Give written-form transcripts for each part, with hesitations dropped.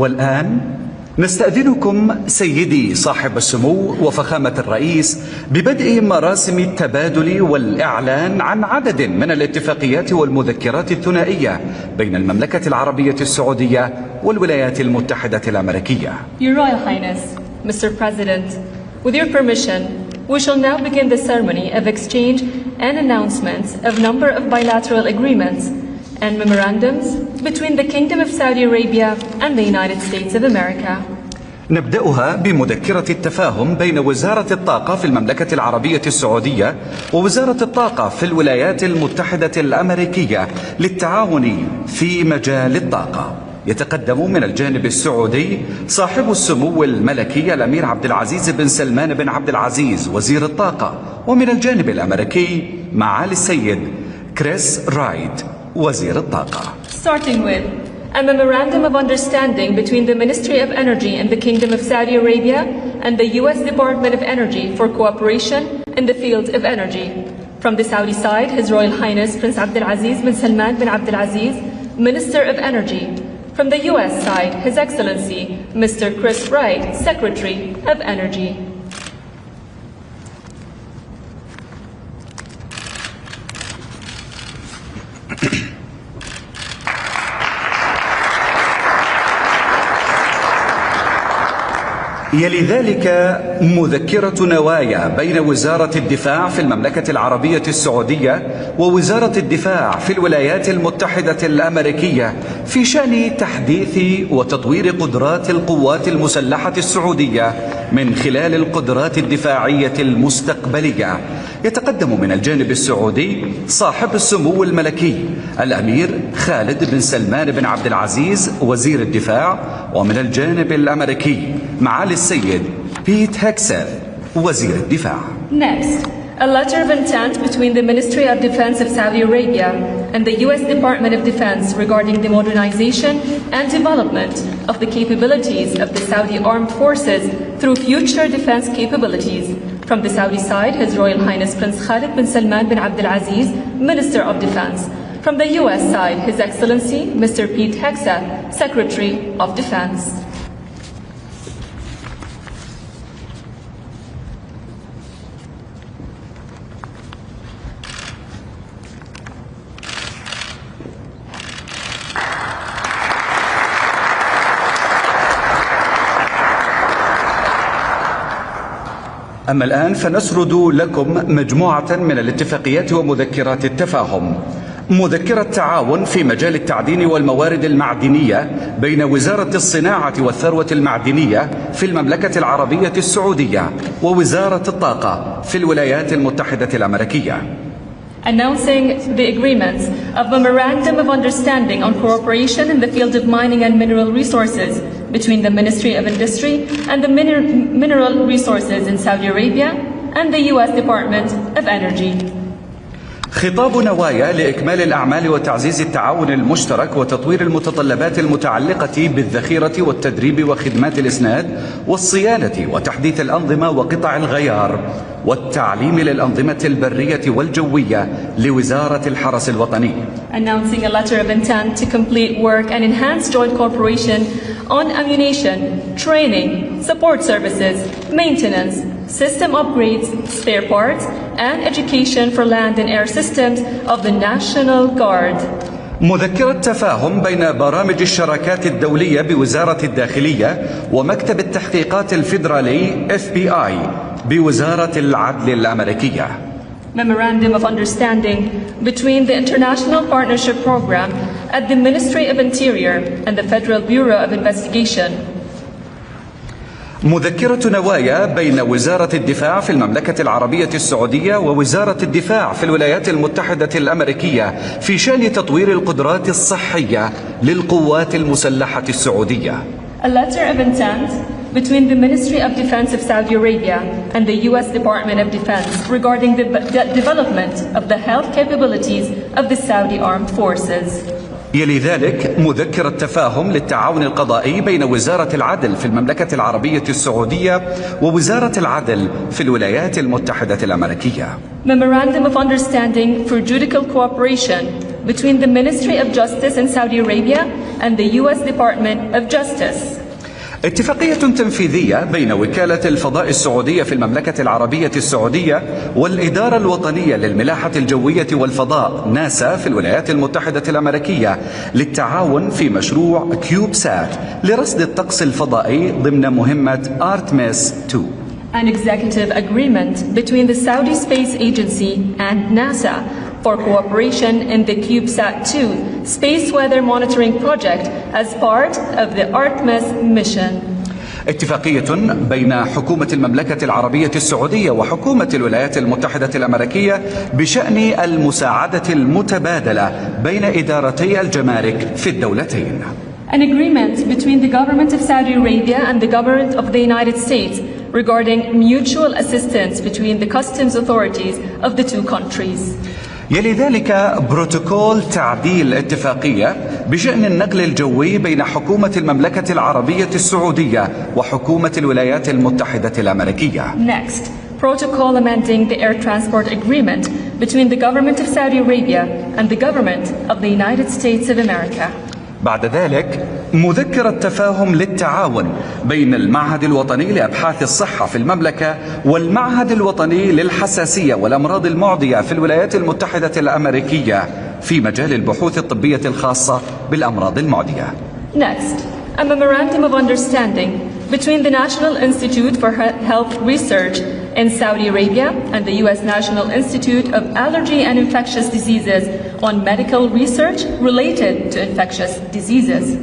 والآن نستأذنكم سيدي صاحب السمو وفخامة الرئيس ببدء مراسم التبادل والإعلان عن عدد من الاتفاقيات والمذكرات الثنائية بين المملكة العربية السعودية والولايات المتحدة الأمريكية. Your Royal Highness, Mr. President, with your permission, we shall now begin the ceremony of exchange and announcements of number of bilateral agreements and memorandums between the Kingdom of Saudi Arabia and the United States of America. نبدأها بمذكرة التفاهم بين وزارة الطاقة في المملكة العربية السعودية ووزارة الطاقة في الولايات المتحدة الأمريكية للتعاون في مجال الطاقة. يتقدم من الجانب السعودي صاحب السمو الملكي الأمير عبد العزيز بن سلمان بن عبد العزيز وزير الطاقة، ومن الجانب الأمريكي معالي السيد كريس رايد وزير الطاقة. Starting with a memorandum of understanding between the Ministry of Energy and the Kingdom of Saudi Arabia and the U.S. Department of Energy for cooperation in the field of energy. From the Saudi side, His Royal Highness Prince Abdul Aziz bin Salman bin Abdul Aziz, Minister of Energy. From the U.S. side, His Excellency Mr. Chris Wright, Secretary of Energy. يلي ذلك مذكرة نوايا بين وزارة الدفاع في المملكة العربية السعودية ووزارة الدفاع في الولايات المتحدة الأمريكية في شأن تحديث وتطوير قدرات القوات المسلحة السعودية من خلال القدرات الدفاعية المستقبلية. يتقدم من الجانب السعودي صاحب السمو الملكي الأمير خالد بن سلمان بن عبد العزيز وزير الدفاع، ومن الجانب الأمريكي معالي السيد بيت هيكسر وزير الدفاع. Next, a letter of intent between the Ministry of Defense of Saudi Arabia and the U.S. Department of Defense regarding the modernization and development of the capabilities of the Saudi armed forces through future defense capabilities. From the Saudi side, His Royal Highness Prince Khalid bin Salman bin Abdul Aziz, Minister of Defense. From the U.S. side, His Excellency Mr. Pete Hegseth, Secretary of Defense. أما الآن فنسرد لكم مجموعة من الاتفاقيات ومذكرات التفاهم. مذكرة تعاون في مجال التعدين والموارد المعدنية بين وزارة الصناعة والثروة المعدنية في المملكة العربية السعودية ووزارة الطاقة في الولايات المتحدة الأمريكية. Announcing the agreements of Memorandum of Understanding on Cooperation in the Field of Mining and Mineral Resources between the Ministry of Industry and the Mineral Resources in Saudi Arabia and the U.S. Department of Energy. خطاب نوايا لإكمال الأعمال وتعزيز التعاون المشترك وتطوير المتطلبات المتعلقة بالذخيرة والتدريب وخدمات الإسناد والصيانة وتحديث الأنظمة وقطع الغيار والتعليم للأنظمة البرية والجوية لوزارة الحرس الوطني. Announcing a letter of intent to complete work and enhance joint cooperation on ammunition, training, support services, maintenance, system upgrades, spare parts, and education for land and air systems of the National Guard. مذكرة تفاهم بين برامج الشراكات الدولية بوزارة الداخلية ومكتب التحقيقات الفيدرالي FBI بوزارة العدل الأمريكية. Memorandum of Understanding between the International Partnership Program at the Ministry of Interior and the Federal Bureau of Investigation. مذكرة نوايا بين وزارة الدفاع في المملكة العربية السعودية ووزارة الدفاع في الولايات المتحدة الأمريكية في شأن تطوير القدرات الصحية للقوات المسلحة السعودية. A letter of intent between the Ministry of Defense of Saudi Arabia and the U.S. Department of Defense regarding the development of the health capabilities of the Saudi armed forces. يلي ذلك مذكرة تفاهم للتعاون القضائي بين وزارة العدل في المملكة العربية السعودية ووزارة العدل في الولايات المتحدة الأمريكية. Memorandum of Understanding for Judicial Cooperation between the Ministry of Justice in Saudi Arabia and the U.S. Department of Justice. اتفاقية تنفيذية بين وكالة الفضاء السعودية في المملكة العربية السعودية والإدارة الوطنية للملاحة الجوية والفضاء ناسا في الولايات المتحدة الأمريكية للتعاون في مشروع كيوبسات لرصد الطقس الفضائي ضمن مهمة أرتميس 2. An executive agreement between the Saudi Space Agency and NASA for cooperation in the CubeSat-2 space weather monitoring project as part of the Artemis mission. اتفاقية بين حكومة المملكة العربية السعودية وحكومة الولايات المتحدة الأمريكية بشأن المساعدة المتبادلة بين إدارتي الجمارك في الدولتين. An agreement between the government of Saudi Arabia and the government of the United States regarding mutual assistance between the customs authorities of the two countries. يلي ذلك بروتوكول تعديل اتفاقية بشأن النقل الجوي بين حكومة المملكة العربية السعودية وحكومة الولايات المتحدة الأمريكية. Next, protocol amending the air transport agreement between the government of Saudi Arabia and the government of the United States of America. بعد ذلك مذكرة تفاهم للتعاون بين المعهد الوطني لأبحاث الصحة في المملكة والمعهد الوطني للحساسية والأمراض المعدية في الولايات المتحدة الأمريكية في مجال البحوث الطبية الخاصة بالأمراض المعدية. Next, a memorandum of understanding between the National Institute for Health Research in Saudi Arabia and the U.S. National Institute of Allergy and Infectious Diseases on medical research related to infectious diseases.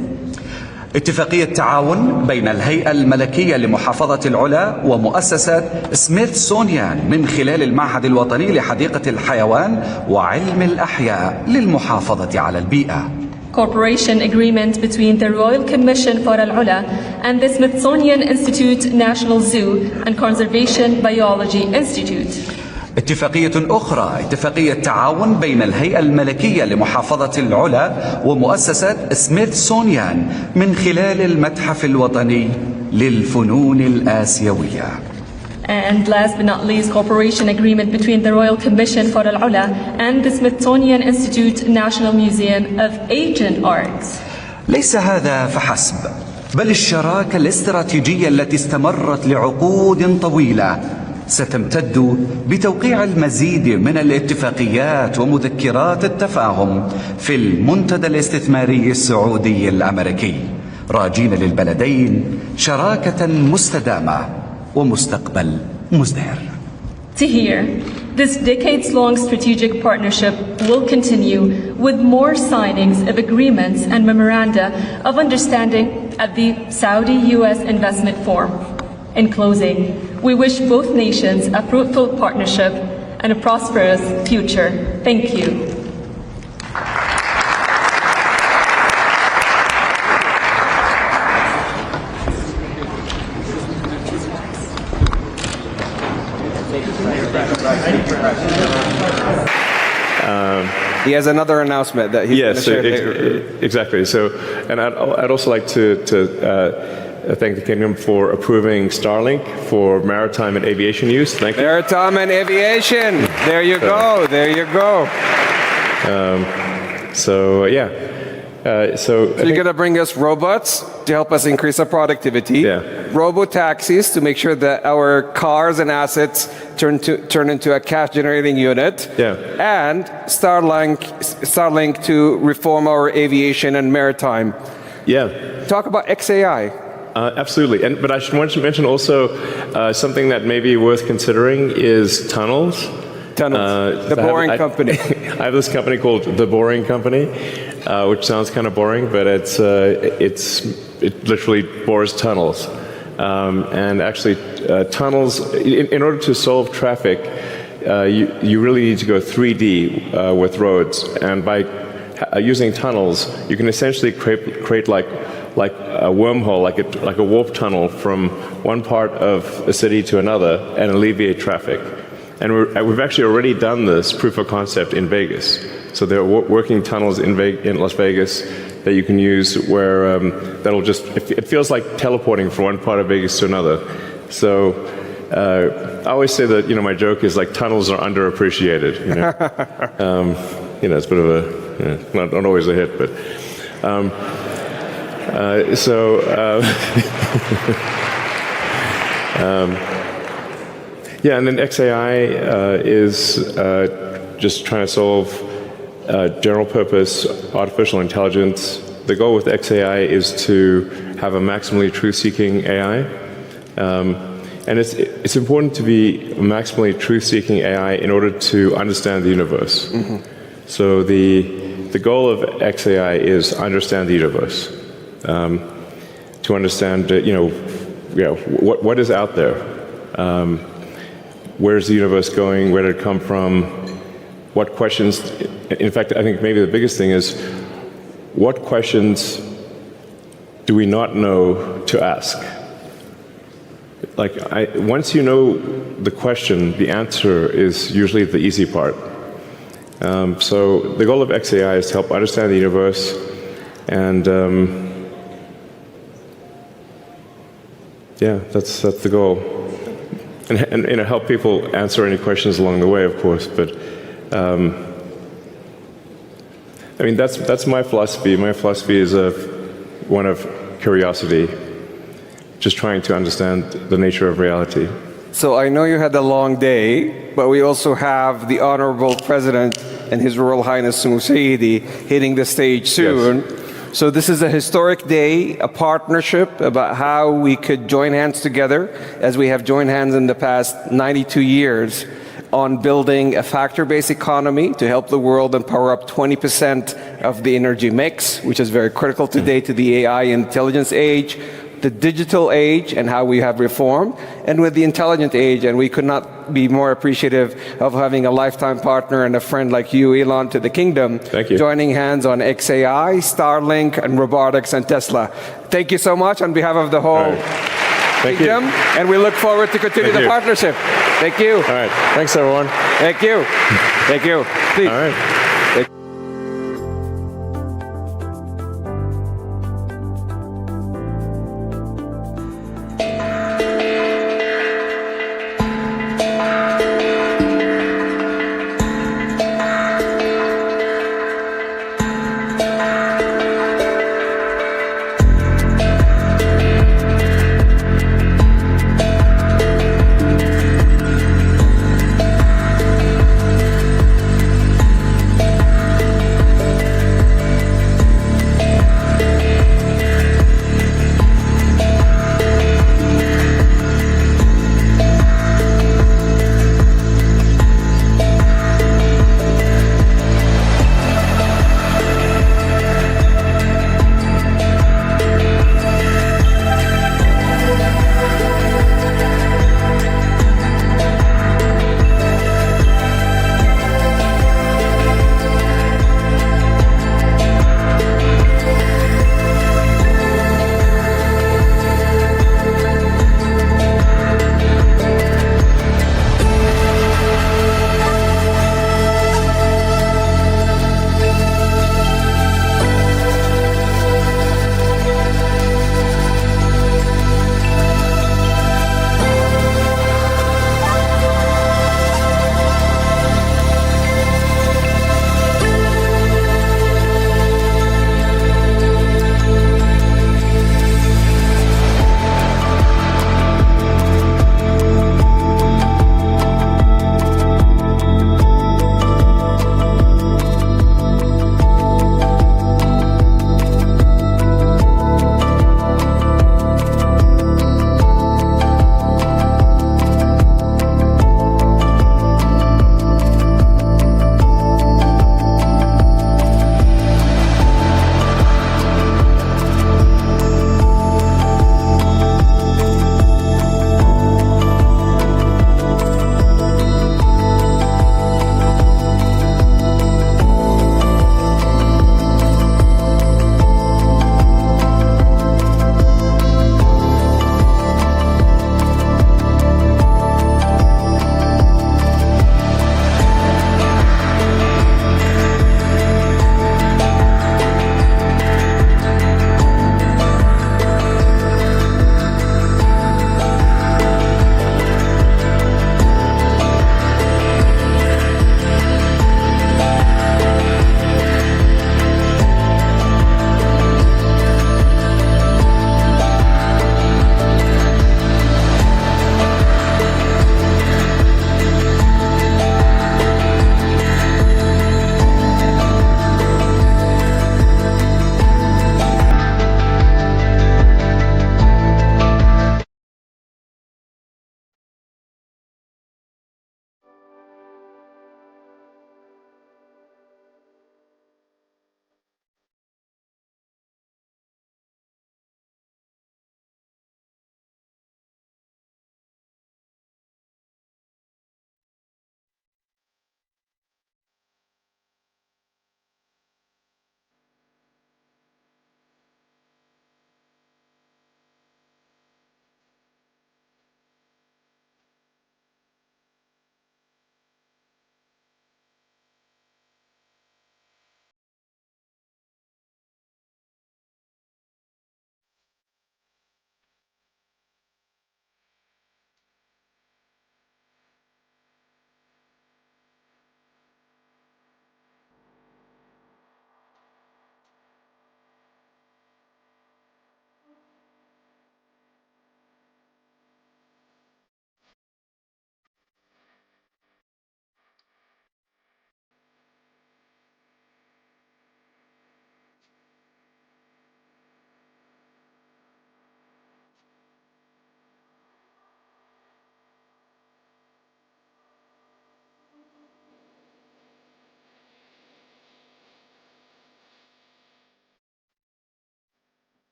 اتفاقية تعاون بين الهيئة الملكية لمحافظة العلا ومؤسسة سميثسونيان من خلال المعهد الوطني لحديقة الحيوان وعلم الأحياء للمحافظة على البيئة. Cooperation agreement between the Royal Commission for Al-Ula and the Smithsonian Institute National Zoo and Conservation Biology Institute. اتفاقية أخرى اتفاقية تعاون بين الهيئة الملكية لمحافظة العلا ومؤسسة سميثسونيان من خلال المتحف الوطني للفنون الآسيوية. And last but not least, cooperation agreement between the Royal Commission for Al-Ula and the Smithsonian Institute National Museum of Ancient Arts. ليس هذا فحسب، بل الشراكة الاستراتيجية التي استمرت لعقود طويلة ستمتد بتوقيع المزيد من الاتفاقيات ومذكرات التفاهم في المنتدى الاستثماري السعودي الأمريكي، راجين للبلدين شراكة مستدامة ومستقبل مزدهر. To hear, this decades-long strategic partnership will continue with more signings of agreements and memoranda of understanding at the Saudi-US Investment Forum. In closing, we wish both nations a fruitful partnership and a prosperous future. Thank you. He has another announcement that he's going to share. Exactly. So, and I'd also like to thank the Kingdom for approving Starlink for maritime and aviation use. Thank you. Maritime and aviation. There you go. There you go. So you're going to bring us robots to help us increase our productivity. Yeah. Robo-taxis to make sure that our cars and assets turn into a cash-generating unit. Yeah. And Starlink to reform our aviation and maritime. Yeah. Talk about XAI. Absolutely. But I should want to mention also something that may be worth considering is tunnels. The Boring Company. I have this company called The Boring Company, which sounds kind of boring, but it literally bores tunnels. And actually, tunnels, in order to solve traffic, you really need to go 3D with roads. And by using tunnels, you can essentially create like a wormhole, like a warp tunnel from one part of a city to another and alleviate traffic. And we've actually already done this proof of concept in Vegas. So there are working tunnels in Las Vegas that you can use where that'll just, it feels like teleporting from one part of Vegas to another. So I always say that, my joke is like tunnels are underappreciated. It's a bit of a, not always a hit, but. Yeah, and then XAI is just trying to solve general purpose artificial intelligence. The goal with XAI is to have a maximally truth-seeking AI. And it's important to be a maximally truth-seeking AI in order to understand the universe. Mm-hmm. So the goal of XAI is understand the universe, to understand what is out there, where's the universe going, where did it come from, what questions. In fact, I think maybe the biggest thing is what questions do we not know to ask? Like, once you know the question, the answer is usually the easy part. So the goal of XAI is to help understand the universe and yeah, that's the goal. And help people answer any questions along the way, of course, but I mean, that's my philosophy. My philosophy is one of curiosity, just trying to understand the nature of reality. So I know you had a long day, but we also have the Honorable President and His Royal Highness Sayyidi hitting the stage soon. Yes. So this is a historic day, a partnership about how we could join hands together, as we have joined hands in the past 92 years, on building a factor-based economy to help the world and power up 20% of the energy mix, which is very critical today to the AI intelligence age, the digital age, and how we have reformed, and with the intelligent age. And we could not be more appreciative of having a lifetime partner and a friend like you, Elon, to the kingdom. Thank you. Joining hands on XAI, Starlink, and robotics and Tesla. Thank you so much on behalf of the whole kingdom, and we look forward to continue the partnership. Thank you. All right. Thanks, everyone. Thank you. Thank you. Please. All right.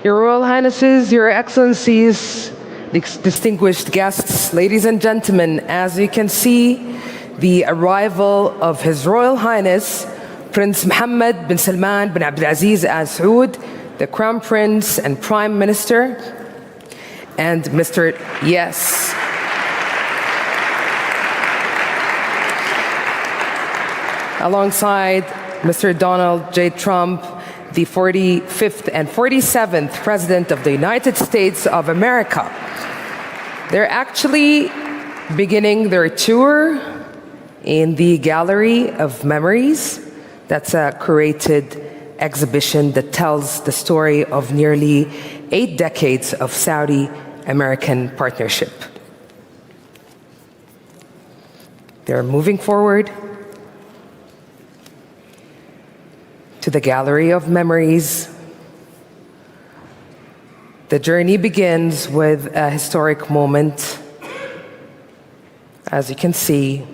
Your Royal Highnesses, Your Excellencies, distinguished guests, ladies and gentlemen, as you can see, the arrival of His Royal Highness, Prince Mohammed bin Salman bin Abdulaziz Al Saud, the Crown Prince and Prime Minister, and Mr. Yes. Alongside Mr. Donald J. Trump, the 45th and 47th President of the United States of America. They're actually beginning their tour in the Gallery of Memories. That's a curated exhibition that tells the story of nearly 8 decades of Saudi-American partnership. They're moving forward to the Gallery of Memories. The journey begins with a historic moment. As you can see,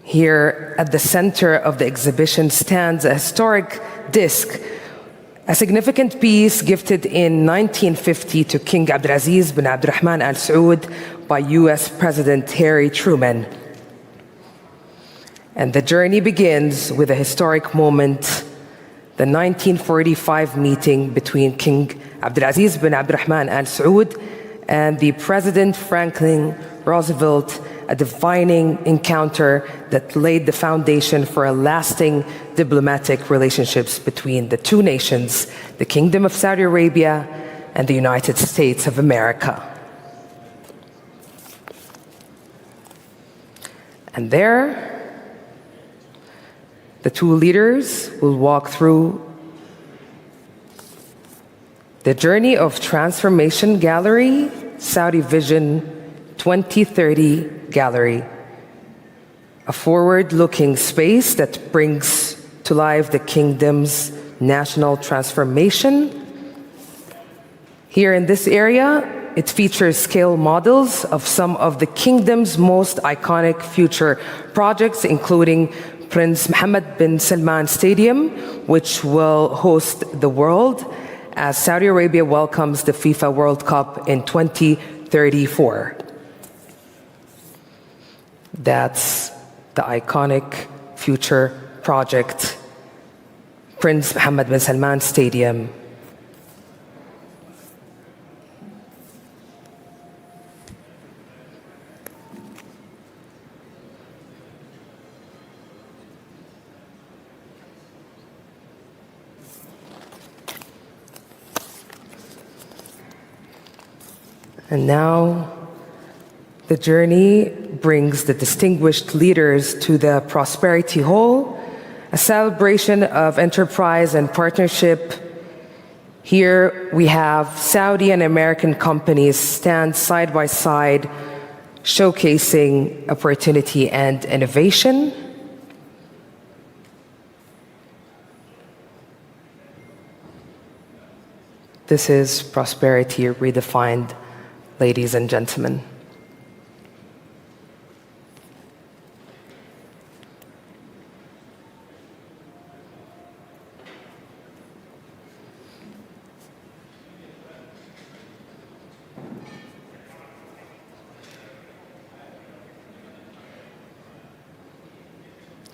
here at the center of the exhibition stands a historic disc, a significant piece gifted in 1950 to King Abdulaziz bin Abdurrahman Al Saud by US President Harry Truman. And the journey begins with a historic moment, the 1945 meeting between King Abdulaziz bin Abdurrahman Al Saud and the President Franklin Roosevelt, a defining encounter that laid the foundation for a lasting diplomatic relationships between the two nations, the Kingdom of Saudi Arabia and the United States of America. And there, the two leaders will walk through the Journey of Transformation Gallery, Saudi Vision 2030 Gallery, a forward-looking space that brings to life the kingdom's national transformation. Here in this area, it features scale models of some of the kingdom's most iconic future projects, including Prince Mohammed bin Salman Stadium, which will host the world as Saudi Arabia welcomes the FIFA World Cup in 2034. That's the iconic future project, Prince Mohammed bin Salman Stadium. And now, the journey brings the distinguished leaders to the Prosperity Hall, a celebration of enterprise and partnership. Here we have Saudi and American companies stand side by side, showcasing opportunity and innovation. This is prosperity redefined, ladies and gentlemen.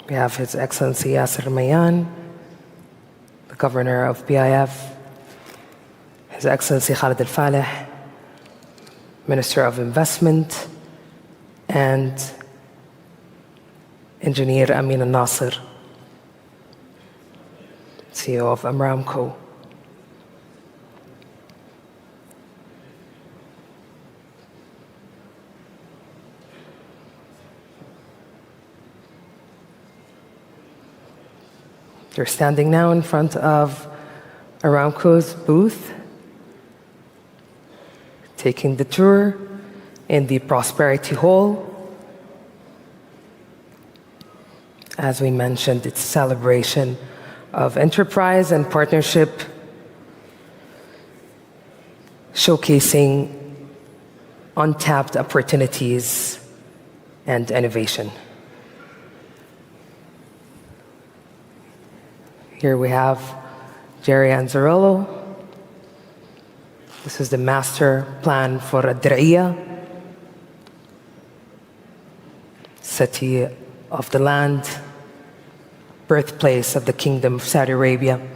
We have His Excellency Yasser Mayan, the Governor of BIF, His Excellency Khalid Al-Faleh, Minister of Investment, and Engineer Amin Al-Nasir, CEO of Aramco. They're standing now in front of Aramco's booth, taking the tour in the Prosperity Hall. As we mentioned, it's a celebration of enterprise and partnership, showcasing untapped opportunities and innovation. Here we have Jerry Anzarello. This is the master plan for Diriyah, city of the land, birthplace of the Kingdom of Saudi Arabia.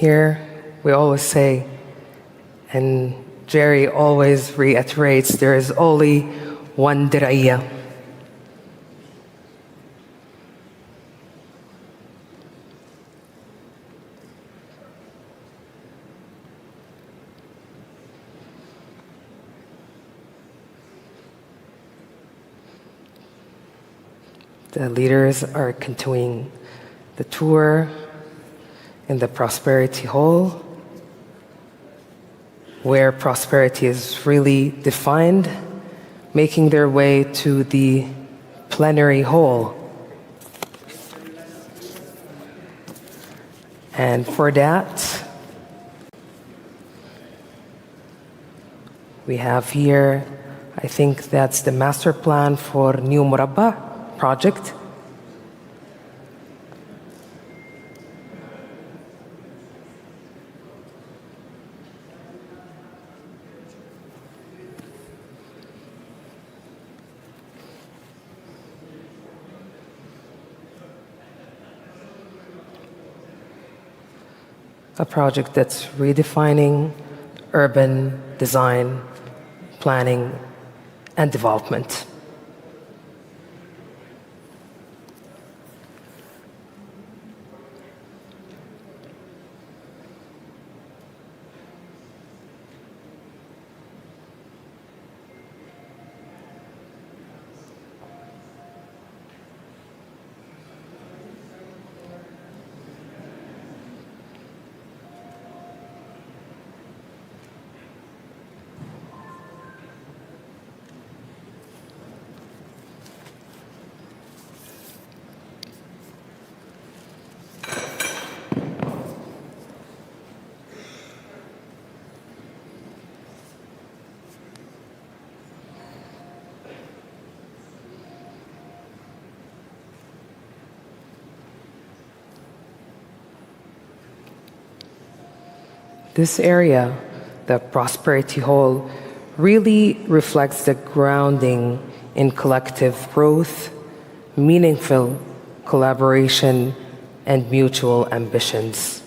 Here, we always say, and Jerry always reiterates, there is only one Diriyah. The leaders are continuing the tour in the Prosperity Hall, where prosperity is really defined, making their way to the Plenary Hall. And for that, we have here, I think that's the master plan for New Murabba project. A project that's redefining urban design, planning, and development. This area, the Prosperity Hall, really reflects the grounding in collective growth, meaningful collaboration, and mutual ambitions.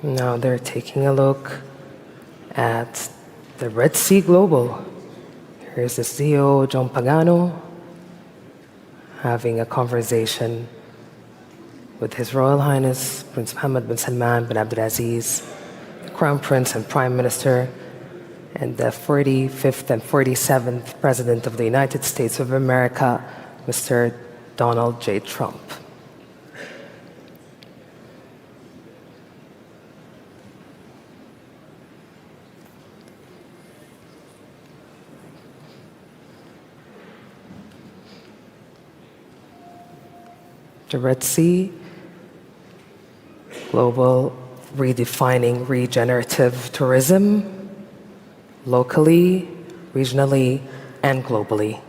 Now they're taking a look at the Red Sea Global. Here's the CEO, John Pagano, having a conversation with His Royal Highness Prince Mohammed bin Salman bin Abdulaziz, the Crown Prince and Prime Minister, and the 45th and 47th President of the United States of America, Mr. Donald J. Trump. The Red Sea Global, redefining regenerative tourism locally, regionally, and globally.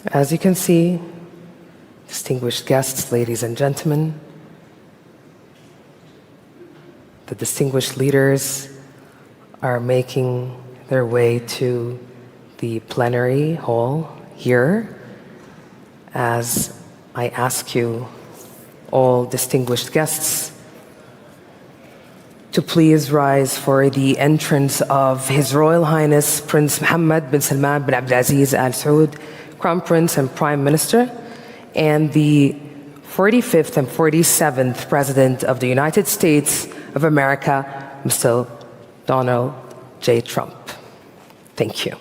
As you can see, distinguished guests, ladies and gentlemen, the distinguished leaders are making their way to the plenary hall here as I ask you, all distinguished guests, to please rise for the entrance of His Royal Highness Prince Mohammed bin Salman bin Abdulaziz Al Saud, Crown Prince and Prime Minister, and the 45th and 47th President of the United States of America, Mr. Donald J. Trump. Thank you.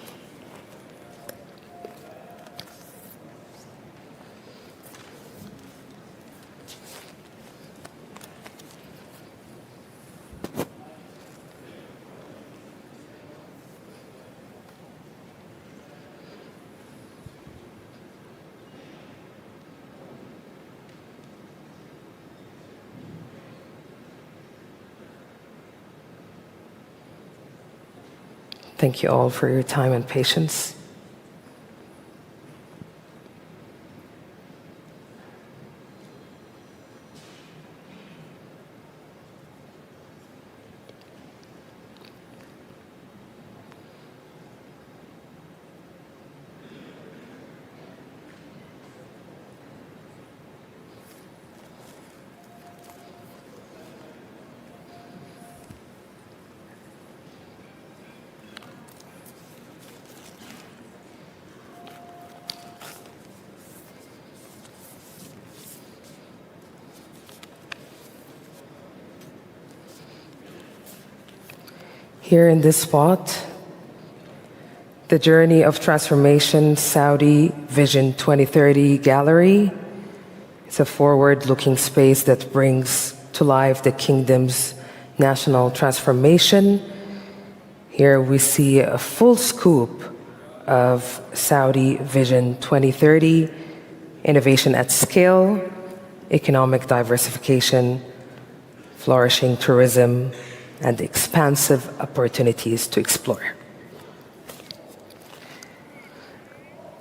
Thank you all for your time and patience. Here in this spot, the Journey of Transformation Saudi Vision 2030 Gallery is a forward-looking space that brings to life the kingdom's national transformation. Here we see a full scoop of Saudi Vision 2030, innovation at scale, economic diversification, flourishing tourism, and expansive opportunities to explore.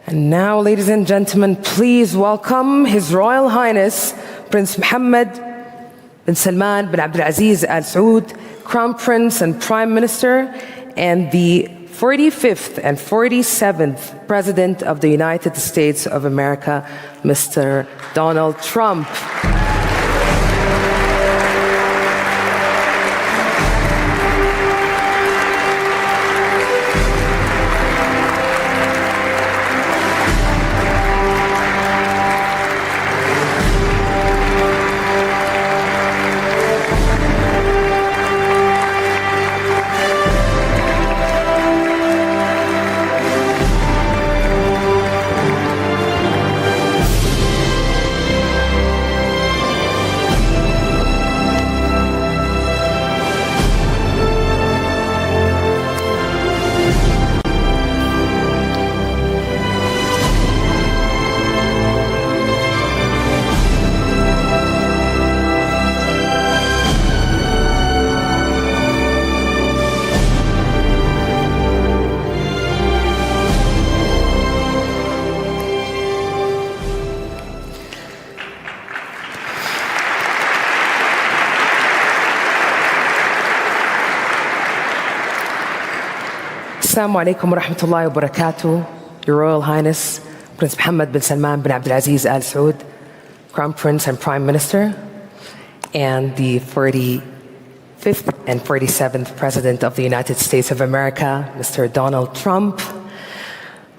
And now, ladies and gentlemen, please welcome His Royal Highness Prince Mohammed bin Salman bin Abdulaziz Al Saud, Crown Prince and Prime Minister, and the 45th and 47th President of the United States of America, Mr. Donald Trump. Assalamu alaikum wa rahmatullahi wa barakatuh. Your Royal Highness, Prince Mohammed bin Salman bin Abdulaziz Al Saud, Crown Prince and Prime Minister, and the 45th and 47th President of the United States of America, Mr. Donald Trump.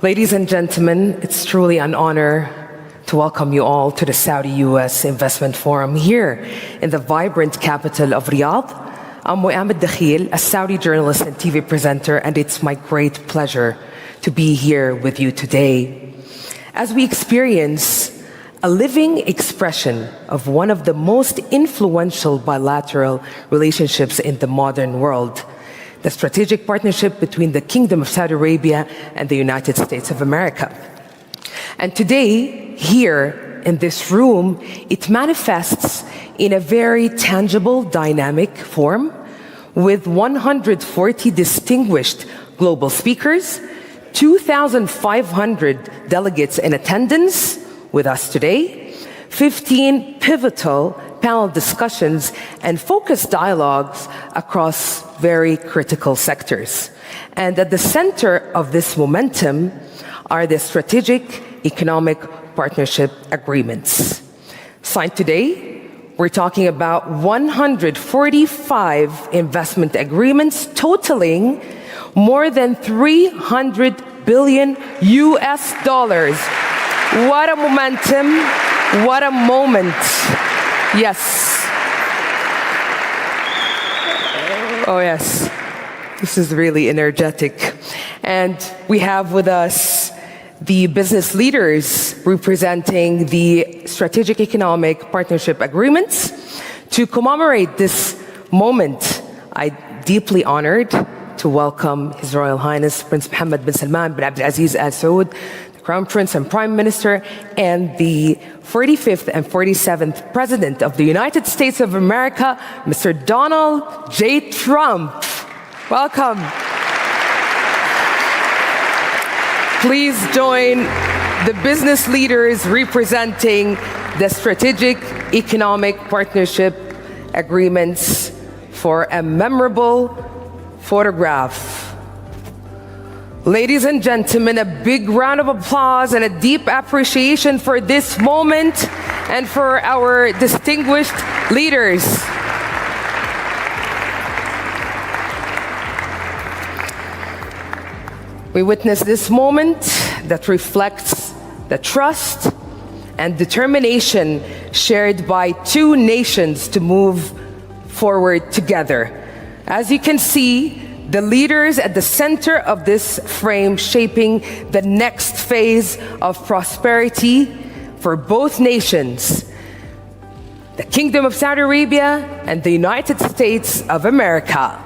Ladies and gentlemen, it's truly an honor to welcome you all to the Saudi-US Investment Forum here in the vibrant capital of Riyadh. I'm Mu'amad Dakhil, a Saudi journalist and TV presenter, and it's my great pleasure to be here with you today as we experience a living expression of one of the most influential bilateral relationships in the modern world, the strategic partnership between the Kingdom of Saudi Arabia and the United States of America. And today, here in this room, it manifests in a very tangible, dynamic form with 140 distinguished global speakers, 2,500 delegates in attendance with us today, 15 pivotal panel discussions, and focused dialogues across very critical sectors. And at the center of this momentum are the strategic economic partnership agreements. Signed today, we're talking about 145 investment agreements totaling more than $300 billion US. What a momentum, what a moment. Yes. Oh yes, this is really energetic. And we have with us the business leaders representing the strategic economic partnership agreements. To commemorate this moment, I'm deeply honored to welcome His Royal Highness Prince Mohammed bin Salman bin Abdulaziz Al Saud, the Crown Prince and Prime Minister, and the 45th and 47th President of the United States of America, Mr. Donald J. Trump. Welcome. Please join the business leaders representing the strategic economic partnership agreements for a memorable photograph. Ladies and gentlemen, a big round of applause and a deep appreciation for this moment and for our distinguished leaders. We witness this moment that reflects the trust and determination shared by two nations to move forward together. As you can see, the leaders at the center of this frame shaping the next phase of prosperity for both nations, the Kingdom of Saudi Arabia and the United States of America.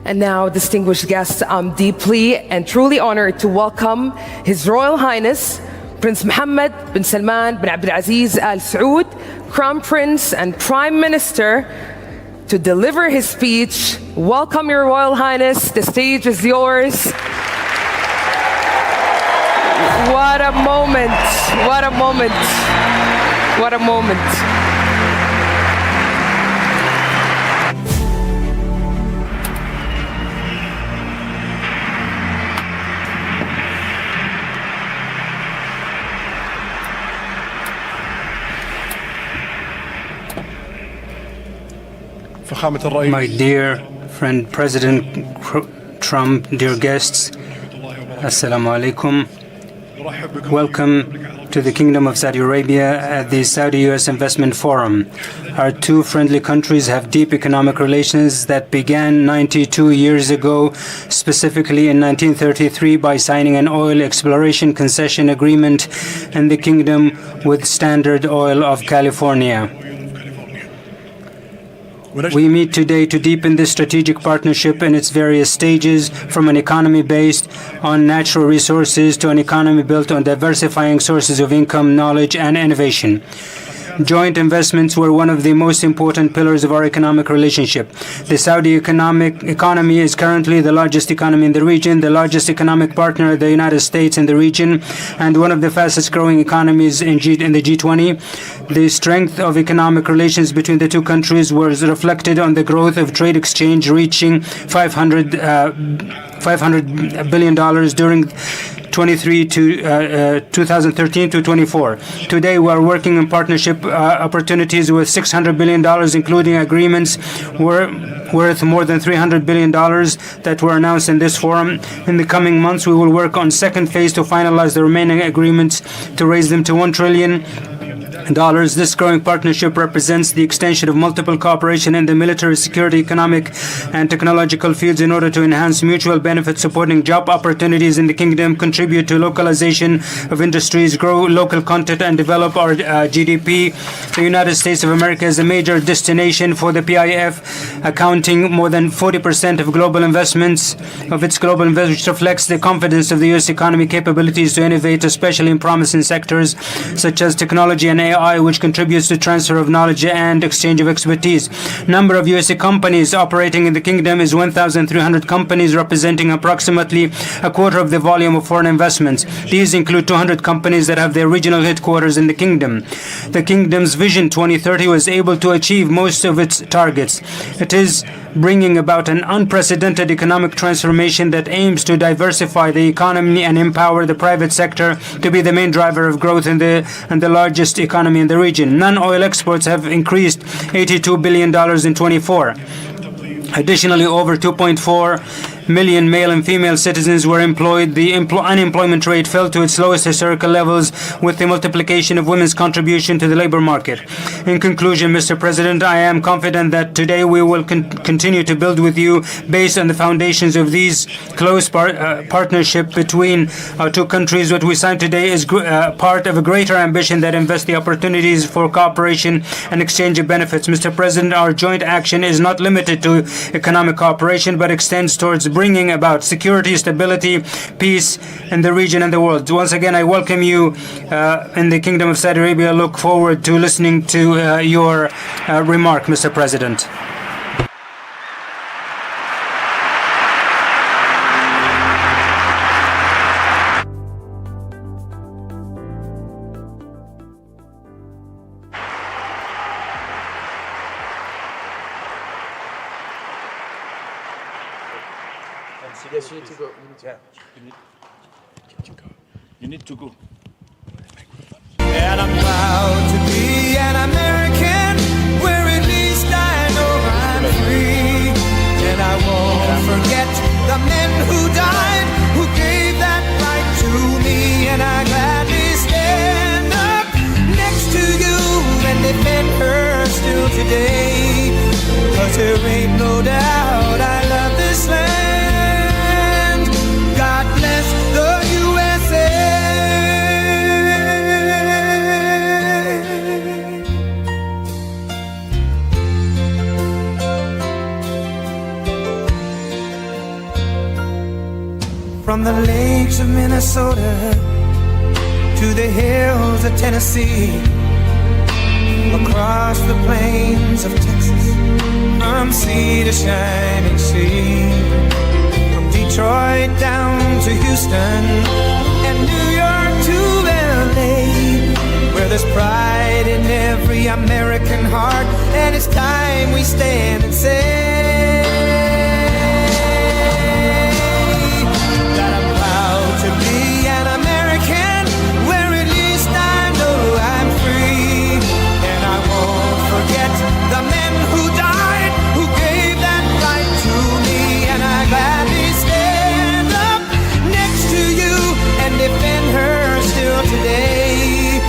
And now, distinguished guests, I'm deeply and truly honored to welcome His Royal Highness Prince Mohammed bin Salman bin Abdulaziz Al Saud, Crown Prince and Prime Minister, to deliver his speech. Welcome, Your Royal Highness. The stage is yours. What a moment. What a moment. What a moment. My dear friend President Trump, dear guests, Assalamu alaikum. Welcome to the Kingdom of Saudi Arabia at the Saudi-US Investment Forum. Our two friendly countries have deep economic relations that began 92 years ago, specifically in 1933 by signing an oil exploration concession agreement in the kingdom with Standard Oil of California. We meet today to deepen this strategic partnership in its various stages, from an economy based on natural resources to an economy built on diversifying sources of income, knowledge, and innovation. Joint investments were one of the most important pillars of our economic relationship. The Saudi economy is currently the largest economy in the region, the largest economic partner of the United States in the region, and one of the fastest growing economies in the G20. The strength of economic relations between the two countries was reflected on the growth of trade exchange, reaching $500 billion during 2013 to 24. Today, we are working in partnership opportunities with $600 billion, including agreements worth more than $300 billion that were announced in this forum. In the coming months, we will work on second phase to finalize the remaining agreements to raise them to $1 trillion This growing partnership represents the extension of multiple cooperation in the military, security, economic, and technological fields in order to enhance mutual benefits, supporting job opportunities in the kingdom, contribute to localization of industries, grow local content, and develop our GDP. The United States of America is a major destination for the PIF, accounting more than 40% of global investments, which reflects the confidence of the U.S. economy capabilities to innovate, especially in promising sectors such as technology and AI, which contributes to transfer of knowledge and exchange of expertise. Number of U.S. companies operating in the kingdom is 1,300 companies, representing approximately a quarter of the volume of foreign investments. These include 200 companies that have their regional headquarters in the kingdom. The kingdom's Vision 2030 was able to achieve most of its targets. It is bringing about an unprecedented economic transformation that aims to diversify the economy and empower the private sector to be the main driver of growth in the largest economy in the region. Non-oil exports have increased $82 billion in 24. Additionally, over 2.4 million male and female citizens were employed. The unemployment rate fell to its lowest historical levels with the multiplication of women's contribution to the labor market. In conclusion, Mr. President, I am confident that today we will continue to build with you based on the foundations of these close partnership between our two countries. What we signed today is part of a greater ambition that invests the opportunities for cooperation and exchange of benefits. Mr. President, our joint action is not limited to economic cooperation, but extends towards bringing about security, stability, peace in the region and the world. Once again, I welcome you in the Kingdom of Saudi Arabia. I look forward to listening to your remark, Mr. President. Yes, you need to go. You need to go. And I'm proud to be an American, where at least I know I'm free. And I won't forget the men who died, who gave that right to me. And I gladly stand up next to you and defend her still today. 'Cause there ain't no doubt I love this land. God bless the USA. From the lakes of Minnesota to the hills of Tennessee, across the plains of Texas, from sea to shining sea, from Detroit down to Houston and New York to LA, where there's pride in every American heart, and it's time we stand and say that I'm proud to be an American, where at least I know I'm free. And I won't forget the men who died, who gave that right to me. And I gladly stand up next to you and defend her still today.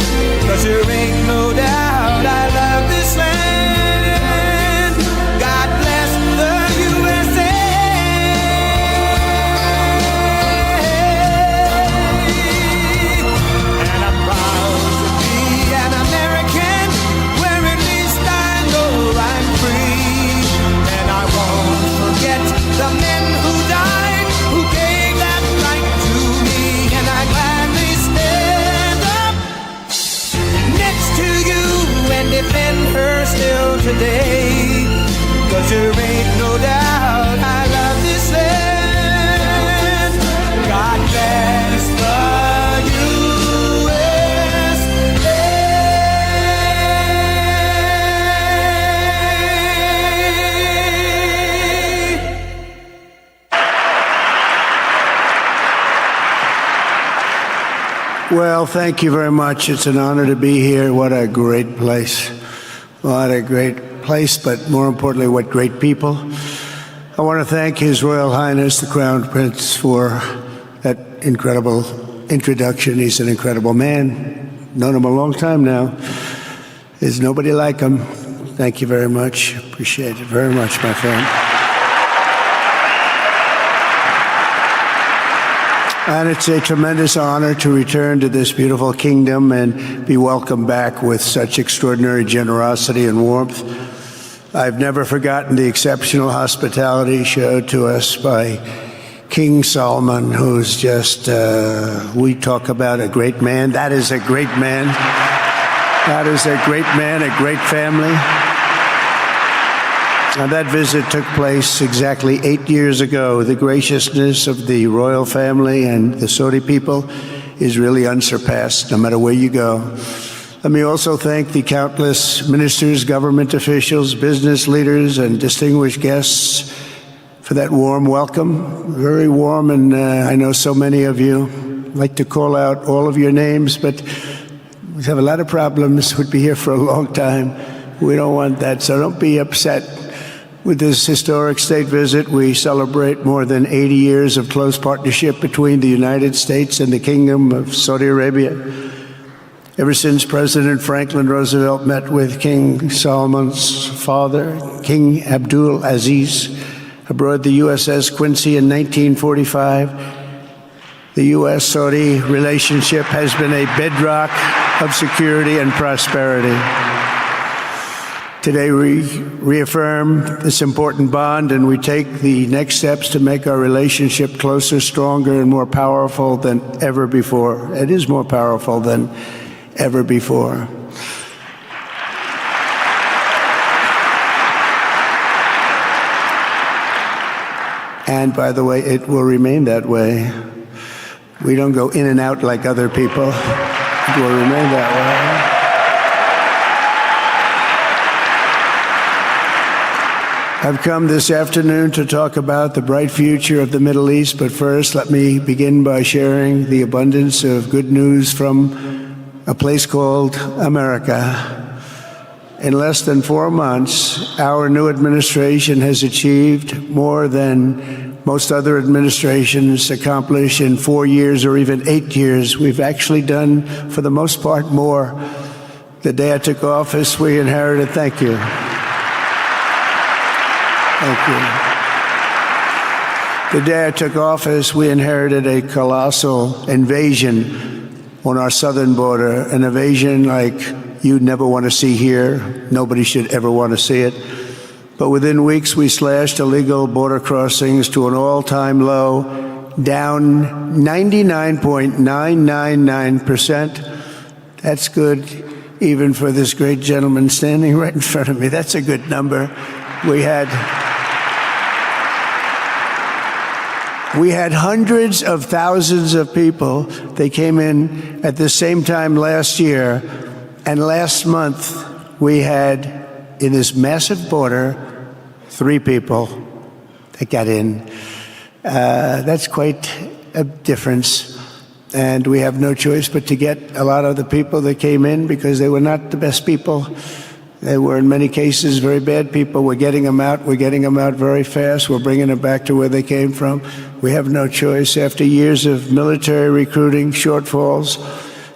'Cause there ain't no doubt I love this land. God bless the USA. And I'm proud to be an American, where at least I know I'm free. And I won't forget the men who died, who gave that right to me. And I gladly stand up next to you and defend her still today. 'Cause there ain't no doubt I love this land. God bless the Well, thank you very much. It's an honor to be here. What a great place. What a great place, but more importantly, what great people. I want to thank His Royal Highness, the Crown Prince, for that incredible introduction. He's an incredible man. Known him a long time now. There's nobody like him. Thank you very much. Appreciate it very much, my friend. And it's a tremendous honor to return to this beautiful kingdom and be welcomed back with such extraordinary generosity and warmth. I've never forgotten the exceptional hospitality showed to us by King Solomon, who's just, we talk about a great man. That is a great man. That is a great man, a great family. And that visit took place exactly 8 years ago. The graciousness of the royal family and the Saudi people is really unsurpassed, no matter where you go. Let me also thank the countless ministers, government officials, business leaders, and distinguished guests for that warm welcome. Very warm, and I know so many of you. I'd like to call out all of your names, but we have a lot of problems. We'd be here for a long time. We don't want that, so don't be upset. With this historic state visit, we celebrate more than 80 years of close partnership between the United States and the Kingdom of Saudi Arabia. Ever since President Franklin Roosevelt met with King Solomon's father, King Abdul Aziz, aboard the USS Quincy in 1945, the U.S.-Saudi relationship has been a bedrock of security and prosperity. Today we reaffirm this important bond, and we take the next steps to make our relationship closer, stronger, and more powerful than ever before. It is more powerful than ever before. And by the way, it will remain that way. We don't go in and out like other people. It will remain that way. I've come this afternoon to talk about the bright future of the Middle East, but first let me begin by sharing the abundance of good news from a place called America. In less than 4 months, our new administration has achieved more than most other administrations accomplish in 4 years or even 8 years. We've actually done, for the most part, more. The day I took office, we inherited, thank you. Thank you. The day I took office, we inherited a colossal invasion on our southern border, an invasion like you'd never want to see here. Nobody should ever want to see it. But within weeks, we slashed illegal border crossings to an all-time low, down 99.999%. That's good, even for this great gentleman standing right in front of me. That's a good number. We had hundreds of thousands of people. They came in at the same time last year, and last month we had, in this massive border, 3 people that got in. That's quite a difference, and we have no choice but to get a lot of the people that came in because they were not the best people. They were, in many cases, very bad people. We're getting them out. We're getting them out very fast. We're bringing them back to where they came from. We have no choice. After years of military recruiting shortfalls,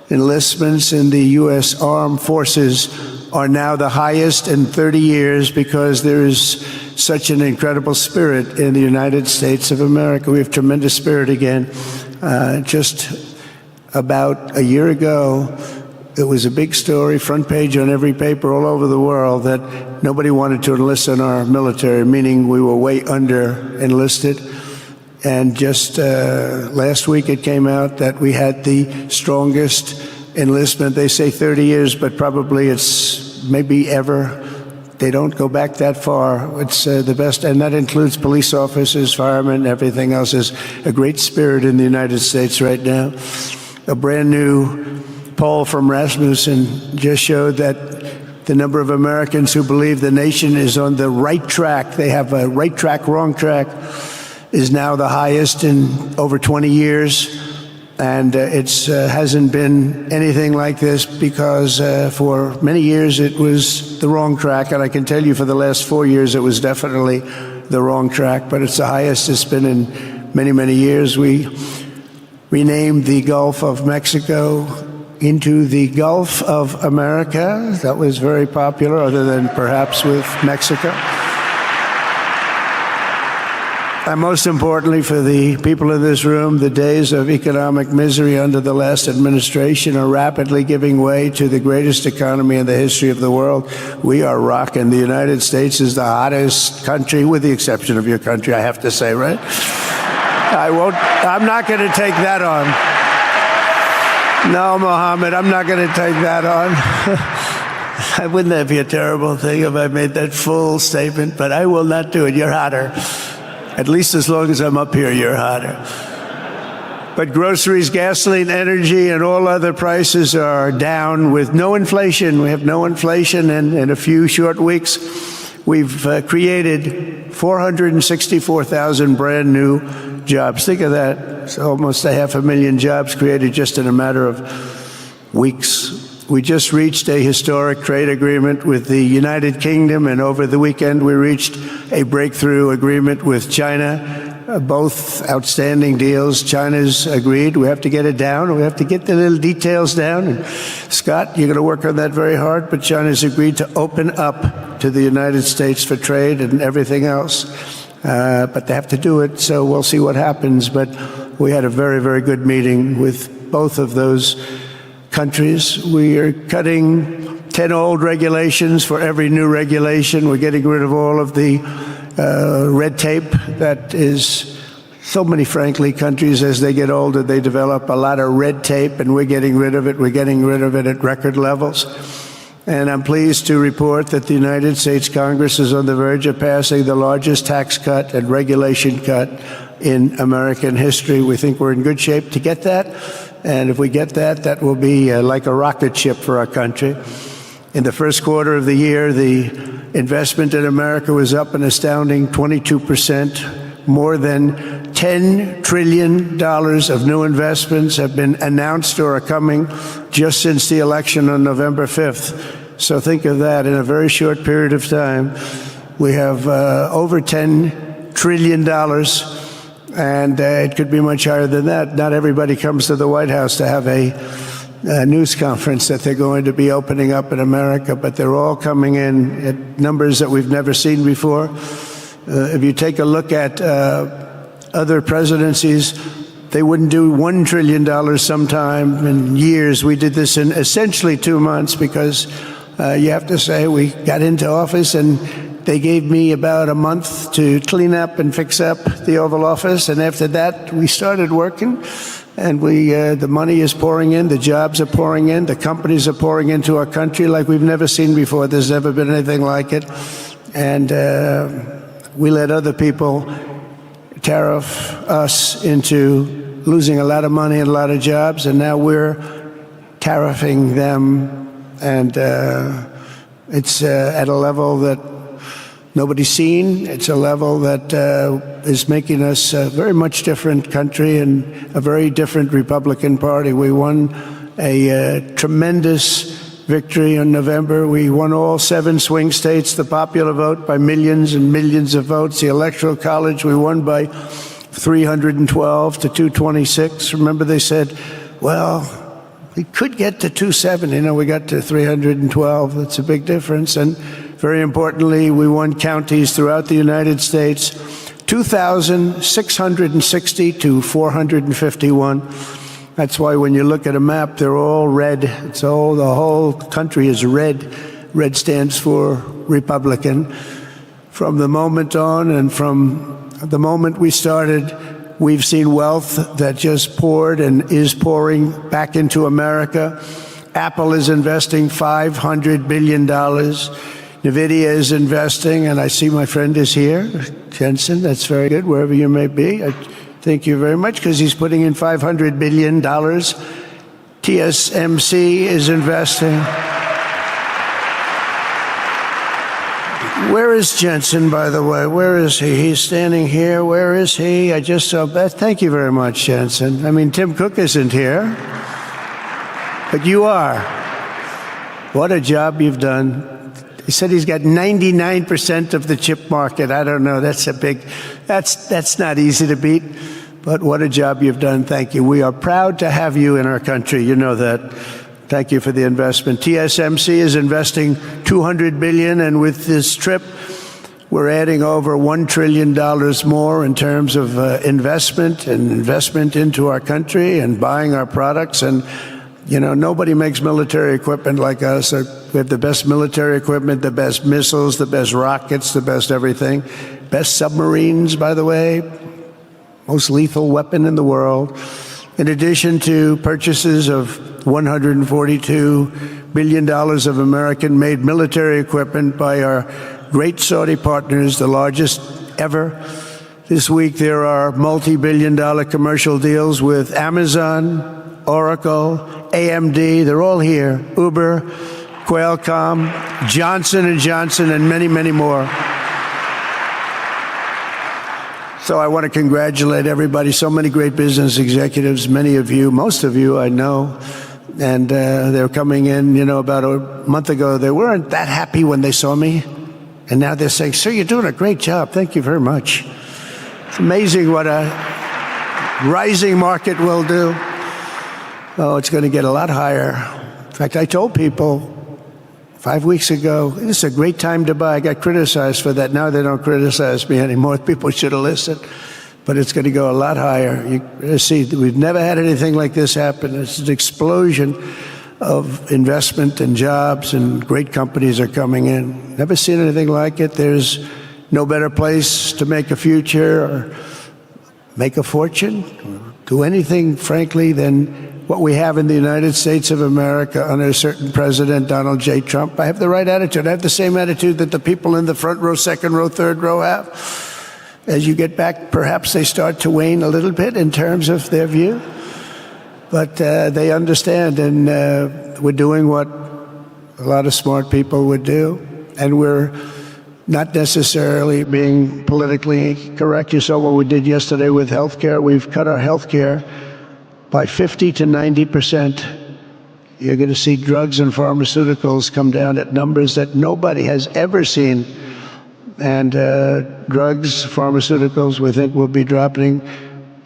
enlistments in the U.S. Armed Forces are now the highest in 30 years because there is such an incredible spirit in the United States of America. We have tremendous spirit again. Just about a year ago, it was a big story, front page on every paper all over the world, that nobody wanted to enlist in our military, meaning we were way under enlisted. And just last week it came out that we had the strongest enlistment. They say 30 years, but probably it's maybe ever. They don't go back that far. It's the best, and that includes police officers, firemen, everything else. Is a great spirit in the United States right now. A brand new poll from Rasmussen just showed that the number of Americans who believe the nation is on the right track, they have a right track, wrong track, is now the highest in over 20 years. And it hasn't been anything like this because for many years it was the wrong track. And I can tell you for the last 4 years it was definitely the wrong track, but it's the highest it's been in many, many years. We renamed the Gulf of Mexico into the Gulf of America. That was very popular, other than perhaps with Mexico. And most importantly, for the people in this room, the days of economic misery under the last administration are rapidly giving way to the greatest economy in the history of the world. We are rocking. The United States is the hottest country, with the exception of your country, I have to say, right? I'm not going to take that on. No, Mohammed, I'm not going to take that on. Wouldn't that be a terrible thing if I made that full statement? But I will not do it. You're hotter. At least as long as I'm up here, you're hotter. But groceries, gasoline, energy, and all other prices are down with no inflation. We have no inflation, and in a few short weeks, we've created 464,000 brand new jobs. Think of that. It's almost 500,000 jobs created just in a matter of weeks. We just reached a historic trade agreement with the United Kingdom, and over the weekend we reached a breakthrough agreement with China. Both outstanding deals. China's agreed. We have to get it down. We have to get the little details down. And Scott, you're going to work on that very hard, but China's agreed to open up to the United States for trade and everything else. But they have to do it, so we'll see what happens. But we had a very, very good meeting with both of those countries. We are cutting 10 old regulations for every new regulation. We're getting rid of all of the red tape that is so many, frankly, countries, as they get older, they develop a lot of red tape, and we're getting rid of it. We're getting rid of it at record levels. And I'm pleased to report that the United States Congress is on the verge of passing the largest tax cut and regulation cut in American history. We think we're in good shape to get that. And if we get that, that will be like a rocket ship for our country. In the first quarter of the year, the investment in America was up an astounding 22%. More than $10 trillion of new investments have been announced or are coming just since the election on November 5th. So think of that. In a very short period of time, we have over $10 trillion. And it could be much higher than that. Not everybody comes to the White House to have a news conference that they're going to be opening up in America, but they're all coming in at numbers that we've never seen before. If you take a look at other presidencies, they wouldn't do $1 trillion sometime in years. We did this in essentially 2 months because you have to say we got into office and they gave me about a month to clean up and fix up the Oval Office, and after that, we started working, and the money is pouring in, the jobs are pouring in, the companies are pouring into our country like we've never seen before. There's never been anything like it, and we let other people tariff us into losing a lot of money and a lot of jobs, and now we're tariffing them, and it's at a level that nobody's seen. It's a level that is making us a very much different country and a very different Republican Party. We won a tremendous victory in November. We won all 7 swing states, the popular vote by millions and millions of votes. The Electoral College, we won by 312 to 226. Remember, they said, well, we could get to 270. No, we got to 312. That's a big difference. And very importantly, we won counties throughout the United States, 2,660 to 451. That's why when you look at a map, they're all red. The whole country is red. Red stands for Republican. From the moment on and from the moment we started, we've seen wealth that just poured and is pouring back into America. Apple is investing $500 billion. NVIDIA is investing, and I see my friend is here, Jensen. That's very good, wherever you may be. I thank you very much, because he's putting in $500 billion. TSMC is investing. Where is Jensen, by the way? Where is he? He's standing here. Where is he? I just saw that. Thank you very much, Jensen. I mean, Tim Cook isn't here, but you are. What a job you've done. He said he's got 99% of the chip market. I don't know. That's not easy to beat. But what a job you've done. Thank you. We are proud to have you in our country. You know that. Thank you for the investment. TSMC is investing $200 billion, and with this trip, we're adding over $1 trillion more in terms of investment into our country and buying our products. And, you know, nobody makes military equipment like us. We have the best military equipment, the best missiles, the best rockets, the best everything. Best submarines, by the way. Most lethal weapon in the world. In addition to purchases of $142 billion of American-made military equipment by our great Saudi partners, the largest ever. This week there are multi-billion-dollar commercial deals with Amazon, Oracle, AMD. They're all here. Uber, Qualcomm, Johnson & Johnson, and many, many more. So I want to congratulate everybody. So many great business executives, many of you, most of you I know. And they're coming in, you know, about a month ago. They weren't that happy when they saw me. And now they're saying, sir, you're doing a great job. Thank you very much. It's amazing what a rising market will do. Oh, it's going to get a lot higher. In fact, I told people 5 weeks ago, this is a great time to buy. I got criticized for that. Now they don't criticize me anymore. People should have listened. But it's going to go a lot higher. You see, we've never had anything like this happen. It's an explosion of investment and jobs, and great companies are coming in. Never seen anything like it. There's no better place to make a future or make a fortune, or do anything, frankly, than what we have in the United States of America under a certain president, Donald J. Trump. I have the right attitude. I have the same attitude that the people in the front row, second row, third row have. As you get back, perhaps they start to wane a little bit in terms of their view. But they understand, and we're doing what a lot of smart people would do. And we're not necessarily being politically correct. You saw what we did yesterday with healthcare. We've cut our healthcare by 50 to 90%. You're going to see drugs and pharmaceuticals come down at numbers that nobody has ever seen. And drugs, pharmaceuticals, we think will be dropping.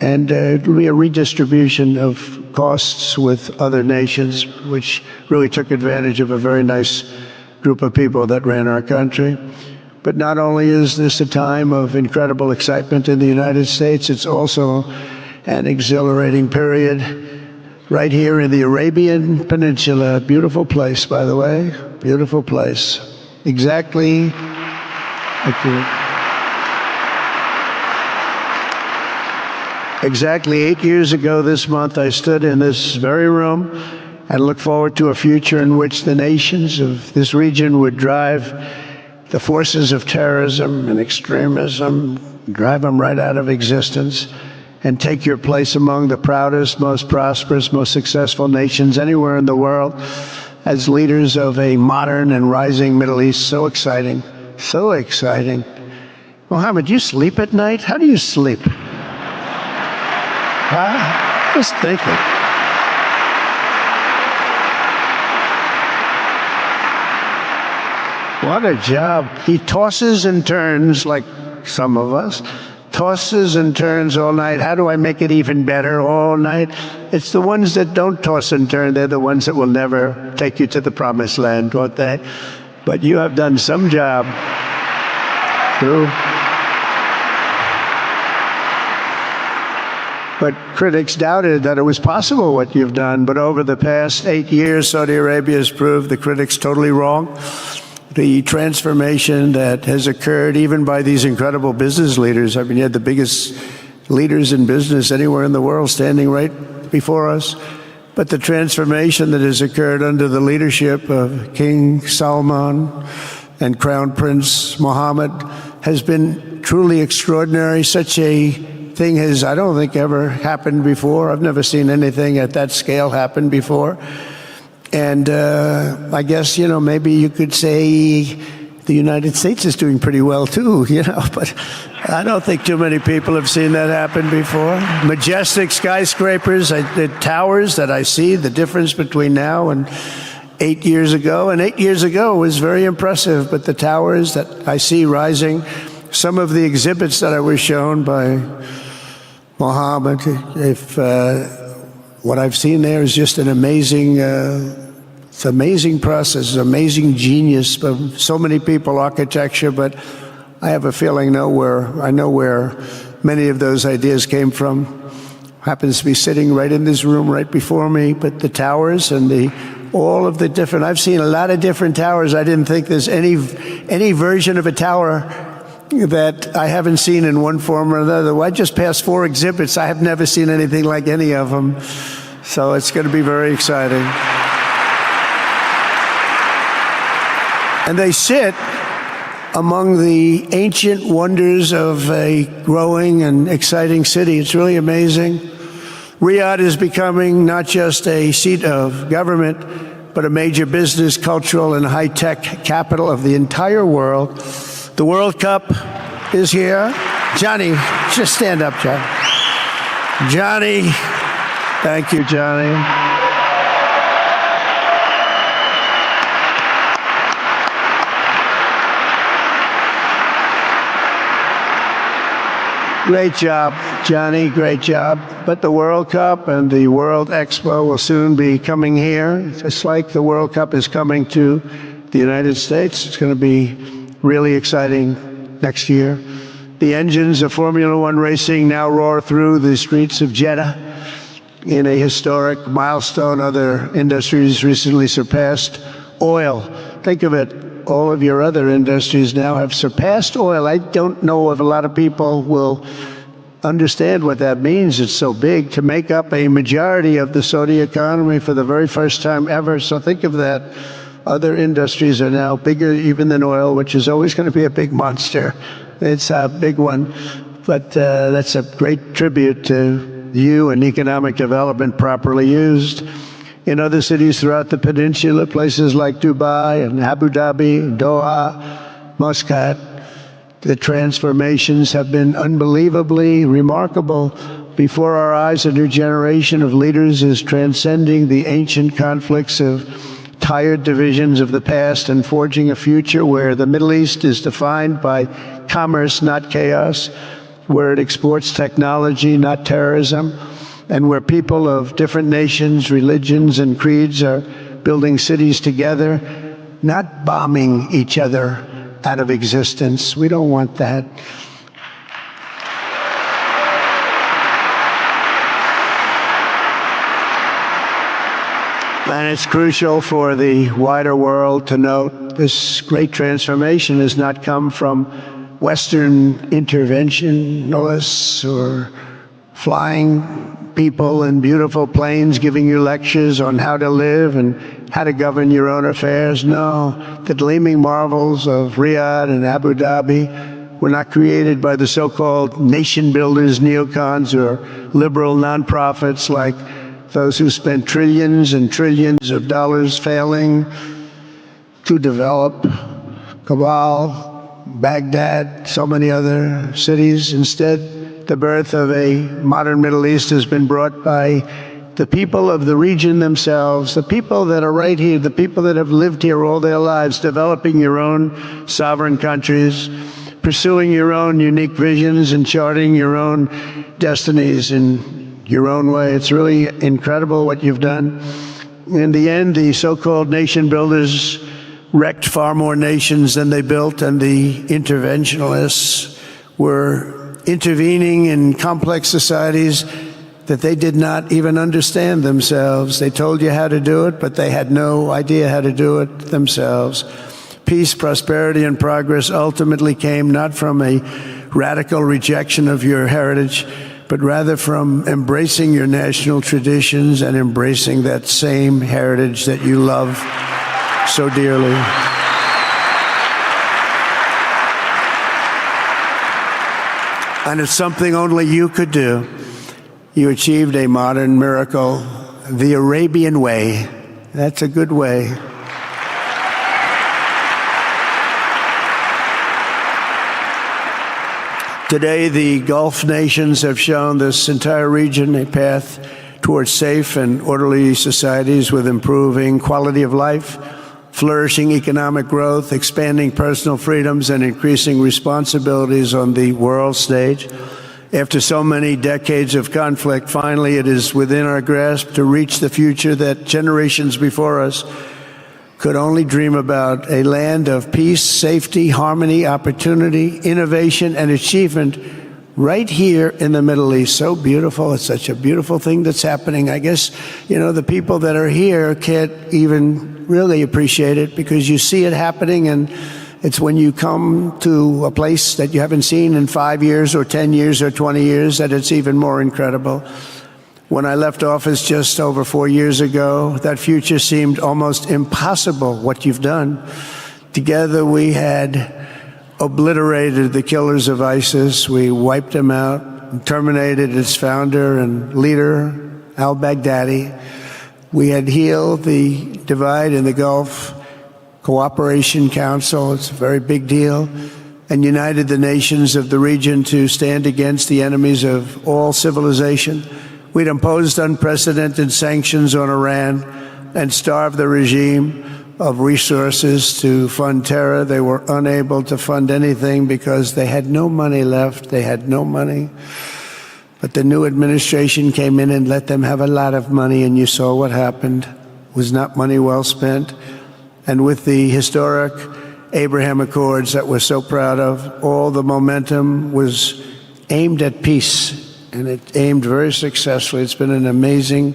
And it'll be a redistribution of costs with other nations, which really took advantage of a very nice group of people that ran our country. But not only is this a time of incredible excitement in the United States, it's also an exhilarating period right here in the Arabian Peninsula. Beautiful place, by the way. Beautiful place. Exactly. Exactly 8 years ago this month, I stood in this very room and looked forward to a future in which the nations of this region would drive the forces of terrorism and extremism, drive them right out of existence, and take your place among the proudest, most prosperous, most successful nations anywhere in the world as leaders of a modern and rising Middle East. So exciting. So exciting. Mohammed, you sleep at night? How do you sleep? Huh? Just thinking. What a job. He tosses and turns like some of us. Tosses and turns all night. How do I make it even better all night? It's the ones that don't toss and turn. They're the ones that will never take you to the promised land, won't they? But you have done some job. True. But critics doubted that it was possible what you've done. But over the past 8 years, Saudi Arabia has proved the critics totally wrong. The transformation that has occurred even by these incredible business leaders. I mean, you had the biggest leaders in business anywhere in the world standing right before us. But the transformation that has occurred under the leadership of King Salman and Crown Prince Mohammed has been truly extraordinary. Such a thing has, I don't think, ever happened before. I've never seen anything at that scale happen before. And I guess, you know, maybe you could say the United States is doing pretty well too, you know, but I don't think too many people have seen that happen before. Majestic skyscrapers, the towers that I see, the difference between now and 8 years ago. And 8 years ago was very impressive, but the towers that I see rising, some of the exhibits that I was shown by Mohammed, if what I've seen there is just an amazing It's an amazing process, amazing genius of so many people, architecture, but I have a feeling I know where many of those ideas came from. Happens to be sitting right in this room right before me, but the towers and all of the different, I've seen a lot of different towers. I didn't think there's any version of a tower that I haven't seen in one form or another. Well, I just passed 4 exhibits. I have never seen anything like any of them. So it's going to be very exciting. And they sit among the ancient wonders of a growing and exciting city. It's really amazing. Riyadh is becoming not just a seat of government, but a major business, cultural, and high-tech capital of the entire world. The World Cup is here. Johnny, just stand up, John. Johnny, thank you, Johnny. Great job, Johnny, great job. But the World Cup and the World Expo will soon be coming here. Just like the World Cup is coming to the United States. It's going to be really exciting next year. The engines of Formula One racing now roar through the streets of Jeddah in a historic milestone. Other industries recently surpassed oil. Think of it. All of your other industries now have surpassed oil. I don't know if a lot of people will understand what that means. It's so big to make up a majority of the Saudi economy for the very first time ever. So think of that. Other industries are now bigger even than oil, which is always going to be a big monster. It's a big one. But that's a great tribute to you and economic development properly used. In other cities throughout the peninsula, places like Dubai and Abu Dhabi, Doha, Muscat, the transformations have been unbelievably remarkable. Before our eyes, a new generation of leaders is transcending the ancient conflicts of tired divisions of the past and forging a future where the Middle East is defined by commerce, not chaos, where it exports technology, not terrorism, and where people of different nations, religions, and creeds are building cities together, not bombing each other out of existence. We don't want that. And it's crucial for the wider world to note this great transformation has not come from Western interventionists or flying people in beautiful planes giving you lectures on how to live and how to govern your own affairs. No, the gleaming marvels of Riyadh and Abu Dhabi were not created by the so-called nation builders, neocons, or liberal nonprofits like those who spent trillions and trillions of dollars failing to develop Kabul, Baghdad, so many other cities. Instead, the birth of a modern Middle East has been brought by the people of the region themselves, the people that are right here, the people that have lived here all their lives, developing your own sovereign countries, pursuing your own unique visions and charting your own destinies in your own way. It's really incredible what you've done. In the end, the so-called nation builders wrecked far more nations than they built, and the interventionists were intervening in complex societies that they did not even understand themselves. They told you how to do it, but they had no idea how to do it themselves. Peace, prosperity, and progress ultimately came not from a radical rejection of your heritage, but rather from embracing your national traditions and embracing that same heritage that you love so dearly. And it's something only you could do. You achieved a modern miracle, the Arabian way. That's a good way. Today, the Gulf nations have shown this entire region a path towards safe and orderly societies with improving quality of life, flourishing economic growth, expanding personal freedoms, and increasing responsibilities on the world stage. After so many decades of conflict, finally it is within our grasp to reach the future that generations before us could only dream about a land of peace, safety, harmony, opportunity, innovation, and achievement right here in the Middle East. So beautiful. It's such a beautiful thing that's happening. I guess, the people that are here can't even really appreciate it because you see it happening, and it's when you come to a place that you haven't seen in 5 years or 10 years or 20 years that it's even more incredible. When I left office just over 4 years ago, that future seemed almost impossible, what you've done. Together we had obliterated the killers of ISIS. We wiped them out, terminated its founder and leader, al-Baghdadi. We had healed the divide in the Gulf Cooperation Council. It's a very big deal. And united the nations of the region to stand against the enemies of all civilization. We'd imposed unprecedented sanctions on Iran and starved the regime of resources to fund terror. They were unable to fund anything because they had no money left. They had no money. But the new administration came in and let them have a lot of money, and you saw what happened. It was not money well spent. And with the historic Abraham Accords that we're so proud of, all the momentum was aimed at peace. And it aimed very successfully. It's been an amazing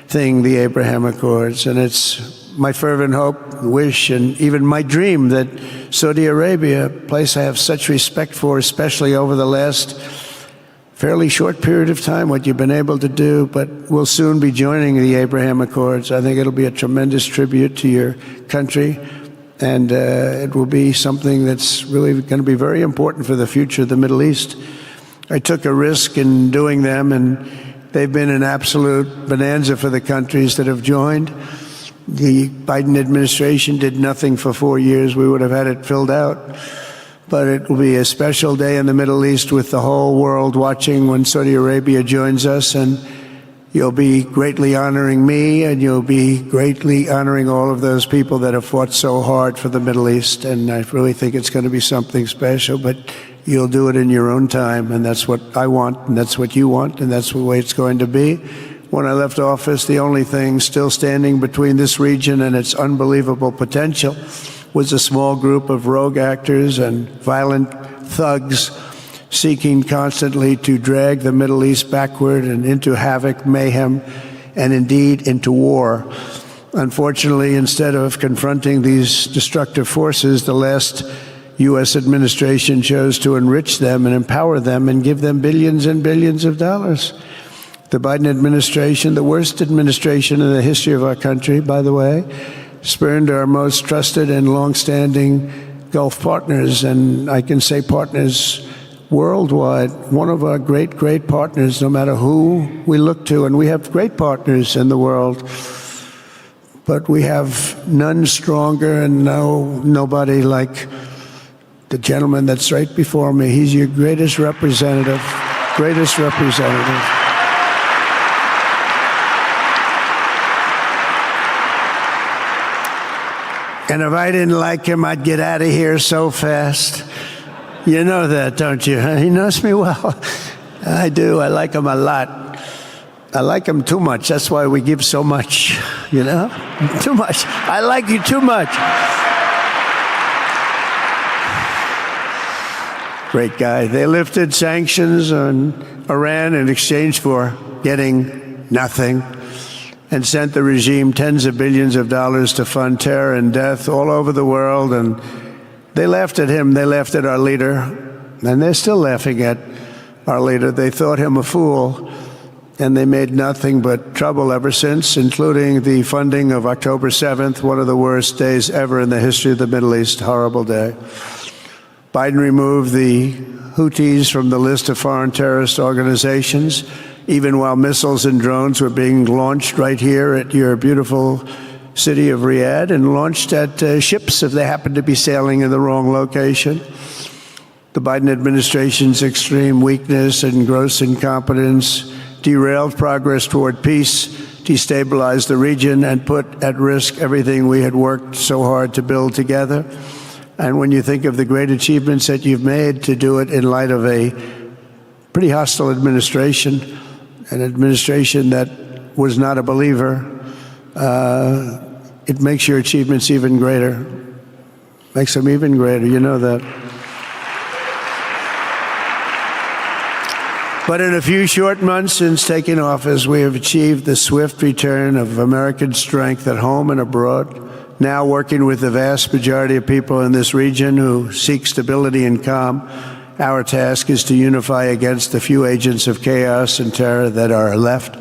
thing, the Abraham Accords. And it's my fervent hope, wish, and even my dream that Saudi Arabia, a place I have such respect for, especially over the last fairly short period of time, what you've been able to do, but we'll soon be joining the Abraham Accords. I think it'll be a tremendous tribute to your country. And it will be something that's really going to be very important for the future of the Middle East. I took a risk in doing them, and they've been an absolute bonanza for the countries that have joined. The Biden administration did nothing for 4 years. We would have had it filled out. But it will be a special day in the Middle East with the whole world watching when Saudi Arabia joins us, and you'll be greatly honoring me, and you'll be greatly honoring all of those people that have fought so hard for the Middle East. And I really think it's going to be something special, but you'll do it in your own time, and that's what I want, and that's what you want, and that's the way it's going to be. When I left office, the only thing still standing between this region and its unbelievable potential was a small group of rogue actors and violent thugs seeking constantly to drag the Middle East backward and into havoc, mayhem, and indeed into war. Unfortunately, instead of confronting these destructive forces, the last U.S. administration chose to enrich them and empower them and give them billions and billions of dollars. The Biden administration, the worst administration in the history of our country, by the way, spurned our most trusted and long-standing Gulf partners, and I can say partners worldwide. One of our great, great partners, no matter who we look to, and we have great partners in the world, but we have none stronger and nobody like the gentleman that's right before me. He's your greatest representative, greatest representative. And if I didn't like him, I'd get out of here so fast. You know that, don't you? He knows me well. I do. I like him a lot. I like him too much. That's why we give so much, Too much. I like you too much. Great guy. They lifted sanctions on Iran in exchange for getting nothing, and sent the regime tens of billions of dollars to fund terror and death all over the world. And they laughed at him. They laughed at our leader. And they're still laughing at our leader. They thought him a fool. And they made nothing but trouble ever since, including the funding of October 7th, one of the worst days ever in the history of the Middle East. Horrible day. Biden removed the Houthis from the list of foreign terrorist organizations, even while missiles and drones were being launched right here at your beautiful city of Riyadh, and launched at ships if they happened to be sailing in the wrong location. The Biden administration's extreme weakness and gross incompetence derailed progress toward peace, destabilized the region, and put at risk everything we had worked so hard to build together. And when you think of the great achievements that you've made, to do it in light of a pretty hostile administration, an administration that was not a believer, it makes your achievements even greater. Makes them even greater, you know that. But in a few short months since taking office, we have achieved the swift return of American strength at home and abroad, now working with the vast majority of people in this region who seek stability and calm. Our task is to unify against the few agents of chaos and terror that are left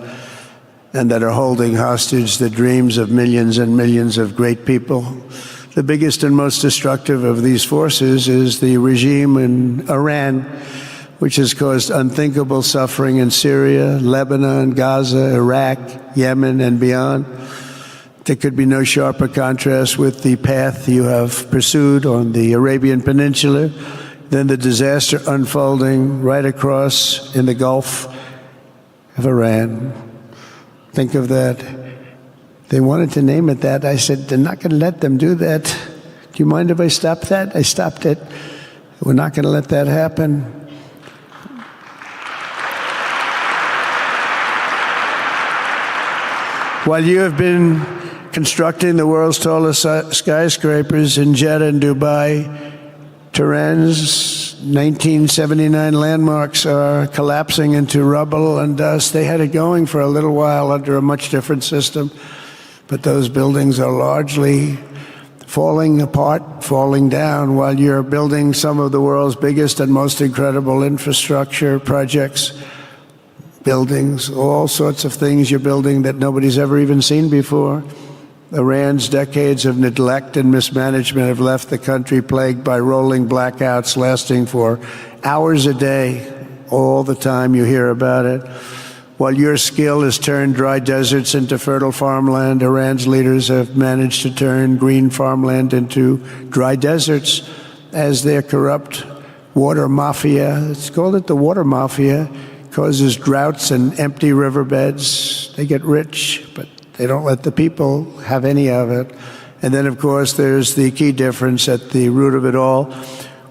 and that are holding hostage the dreams of millions and millions of great people. The biggest and most destructive of these forces is the regime in Iran, which has caused unthinkable suffering in Syria, Lebanon, Gaza, Iraq, Yemen, and beyond. There could be no sharper contrast with the path you have pursued on the Arabian Peninsula than the disaster unfolding right across in the Gulf of Iran. Think of that. They wanted to name it that. I said, they're not going to let them do that. Do you mind if I stop that? I stopped it. We're not going to let that happen. While you have been constructing the world's tallest skyscrapers in Jeddah and Dubai, Tehran's 1979 landmarks are collapsing into rubble and dust. They had it going for a little while under a much different system, but those buildings are largely falling apart, falling down, while you're building some of the world's biggest and most incredible infrastructure projects. Buildings, all sorts of things you're building that nobody's ever even seen before. Iran's decades of neglect and mismanagement have left the country plagued by rolling blackouts lasting for hours a day. All the time you hear about it. While your skill has turned dry deserts into fertile farmland, Iran's leaders have managed to turn green farmland into dry deserts as their corrupt water mafia, it's called it the water mafia, causes droughts and empty riverbeds. They get rich, but they don't let the people have any of it. And then, of course, there's the key difference at the root of it all.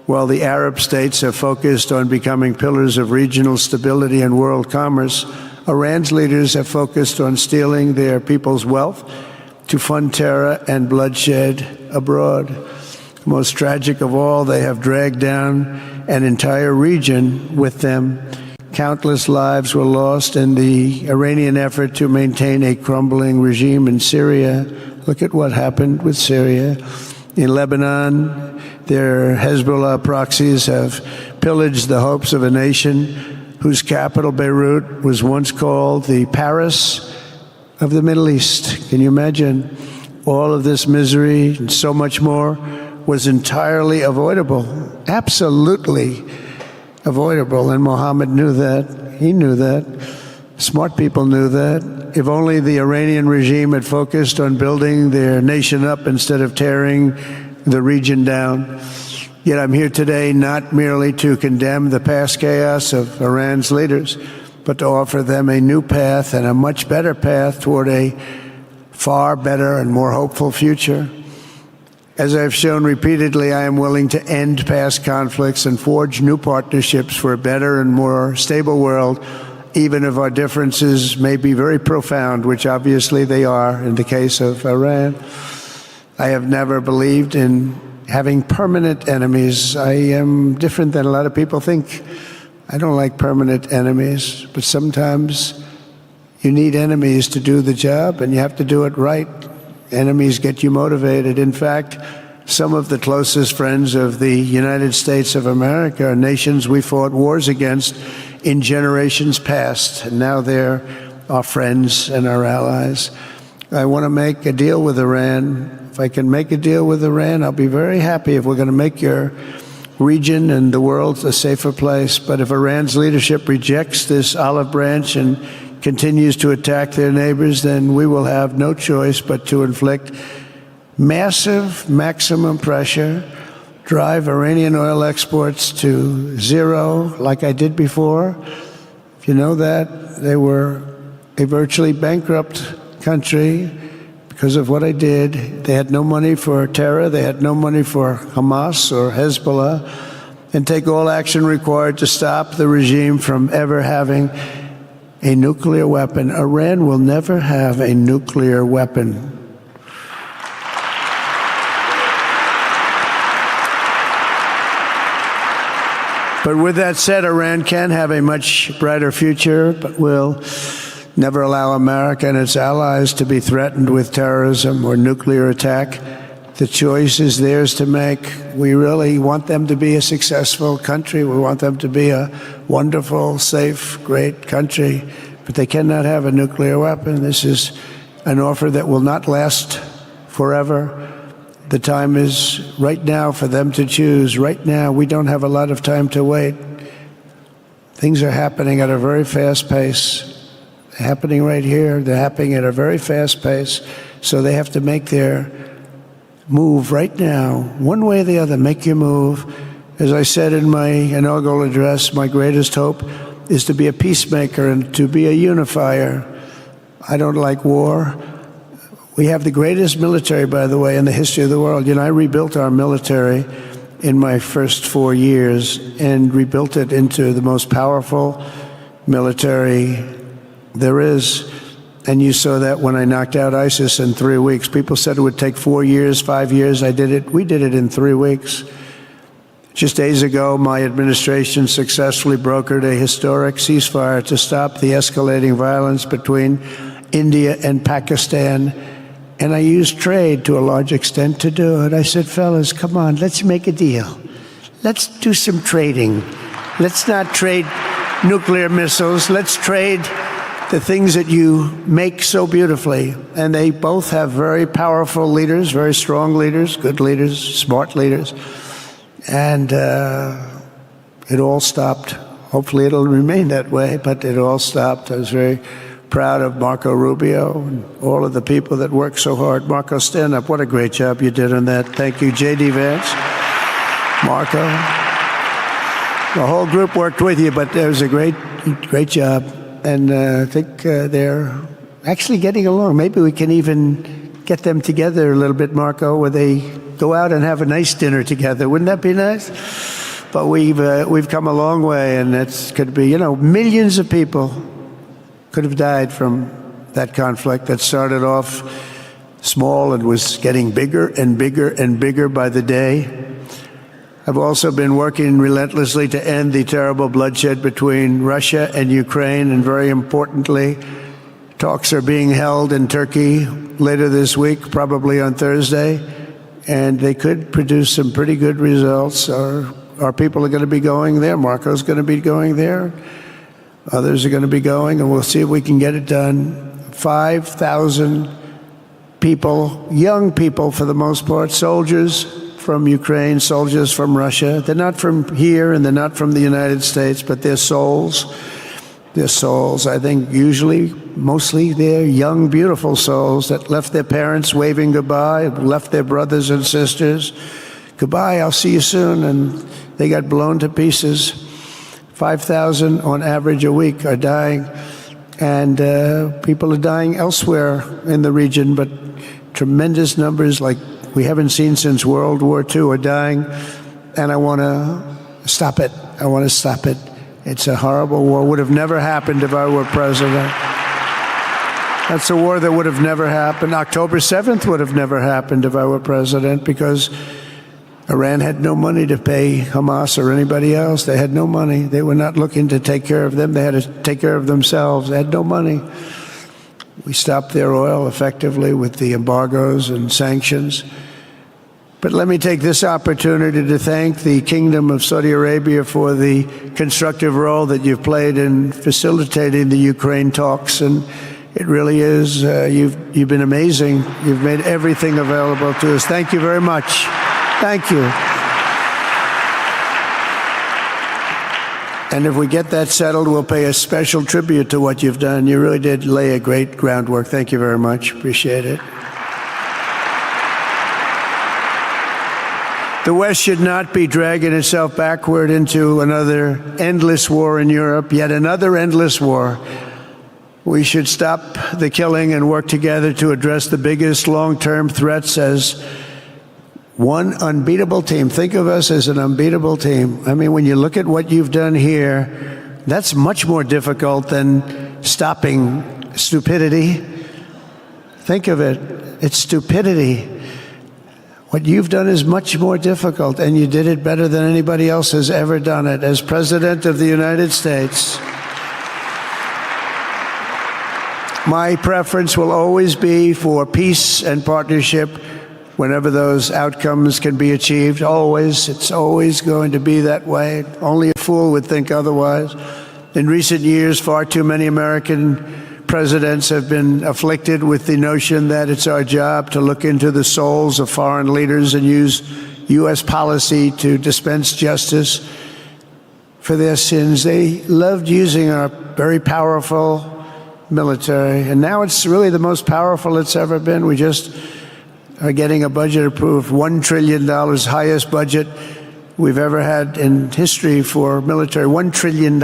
While the Arab states have focused on becoming pillars of regional stability and world commerce, Iran's leaders have focused on stealing their people's wealth to fund terror and bloodshed abroad. Most tragic of all, they have dragged down an entire region with them. Countless lives were lost in the Iranian effort to maintain a crumbling regime in Syria. Look at what happened with Syria. In Lebanon, their Hezbollah proxies have pillaged the hopes of a nation whose capital, Beirut, was once called the Paris of the Middle East. Can you imagine? All of this misery and so much more was entirely avoidable, absolutely avoidable, and Mohammed knew that. He knew that. Smart people knew that. If only the Iranian regime had focused on building their nation up instead of tearing the region down. Yet I'm here today not merely to condemn the past chaos of Iran's leaders, but to offer them a new path and a much better path toward a far better and more hopeful future. As I've shown repeatedly, I am willing to end past conflicts and forge new partnerships for a better and more stable world, even if our differences may be very profound, which obviously they are in the case of Iran. I have never believed in having permanent enemies. I am different than a lot of people think. I don't like permanent enemies, but sometimes you need enemies to do the job, and you have to do it right. Enemies get you motivated. In fact, some of the closest friends of the United States of America are nations we fought wars against in generations past, and now they're our friends and our allies. I want to make a deal with Iran. If I can make a deal with Iran, I'll be very happy if we're going to make your region and the world a safer place. But if Iran's leadership rejects this olive branch and continues to attack their neighbors, then we will have no choice but to inflict massive maximum pressure, drive Iranian oil exports to zero like I did before. If you know that, they were a virtually bankrupt country because of what I did. They had no money for terror, they had no money for Hamas or Hezbollah, and take all action required to stop the regime from ever having a nuclear weapon. Iran will never have a nuclear weapon. But with that said, Iran can have a much brighter future, but will never allow America and its allies to be threatened with terrorism or nuclear attack. The choice is theirs to make. We really want them to be a successful country. We want them to be a wonderful, safe, great country. But they cannot have a nuclear weapon. This is an offer that will not last forever. The time is right now for them to choose. Right now, we don't have a lot of time to wait. Things are happening at a very fast pace. They're happening right here. They're happening at a very fast pace. So they have to make their move right now, one way or the other. Make your move. As I said in my inaugural address, my greatest hope is to be a peacemaker and to be a unifier. I don't like war. We have the greatest military, by the way, in the history of the world. You know, I rebuilt our military in my first 4 years and rebuilt it into the most powerful military there is. And you saw that when I knocked out ISIS in 3 weeks. People said it would take 4 years, 5 years. I did it. We did it in 3 weeks. Just days ago, my administration successfully brokered a historic ceasefire to stop the escalating violence between India and Pakistan. And I used trade to a large extent to do it. I said, fellas, come on, let's make a deal. Let's do some trading. Let's not trade nuclear missiles. Let's trade the things that you make so beautifully. And they both have very powerful leaders, very strong leaders, good leaders, smart leaders. And it all stopped. Hopefully it'll remain that way, but it all stopped. I was very proud of Marco Rubio and all of the people that worked so hard. Marco, stand up. What a great job you did on that. Thank you, J.D. Vance, Marco. The whole group worked with you, but it was a great job. And I think they're actually getting along. Maybe we can even get them together a little bit, Marco, where they go out and have a nice dinner together. Wouldn't that be nice? But we've come a long way, and it could be, you know, millions of people could have died from that conflict that started off small and was getting bigger and bigger and bigger by the day. I've also been working relentlessly to end the terrible bloodshed between Russia and Ukraine, and very importantly, talks are being held in Turkey later this week, probably on Thursday, and they could produce some pretty good results. Our people are going to be going there. Marco's going to be going there. Others are going to be going, and we'll see if we can get it done. 5,000 people, young people for the most part, soldiers from Ukraine, soldiers from Russia. They're not from here and they're not from the United States, but they're souls. They're souls. I think usually, mostly, they're young, beautiful souls that left their parents waving goodbye, left their brothers and sisters. Goodbye, I'll see you soon. And they got blown to pieces. 5,000 on average a week are dying, and people are dying elsewhere in the region, but tremendous numbers like we haven't seen since World War II are dying, and I want to stop it. I want to stop it. It's a horrible war. Would have never happened if I were president. That's a war that would have never happened. October 7th would have never happened if I were president, because Iran had no money to pay Hamas or anybody else. They had no money. They were not looking to take care of them. They had to take care of themselves. They had no money. We stopped their oil effectively with the embargoes and sanctions. But let me take this opportunity to thank the Kingdom of Saudi Arabia for the constructive role that you've played in facilitating the Ukraine talks. And it really is, you've been amazing. You've made everything available to us. Thank you very much. Thank you. And if we get that settled, we'll pay a special tribute to what you've done. You really did lay a great groundwork. Thank you very much. Appreciate it. The West should not be dragging itself backward into another endless war in Europe, yet another endless war. We should stop the killing and work together to address the biggest long-term threats as one unbeatable team. Think of us as an unbeatable team. I mean, when you look at what you've done here, that's much more difficult than stopping stupidity. Think of it. It's stupidity. What you've done is much more difficult, and you did it better than anybody else has ever done it. As President of the United States, my preference will always be for peace and partnership whenever those outcomes can be achieved. Always. It's always going to be that way. Only a fool would think otherwise. In recent years, far too many American presidents have been afflicted with the notion that it's our job to look into the souls of foreign leaders and use U.S. policy to dispense justice for their sins. They loved using our very powerful military, and now it's really the most powerful it's ever been. We just are getting a budget approved, $1 trillion, highest budget we've ever had in history for military, $1 trillion.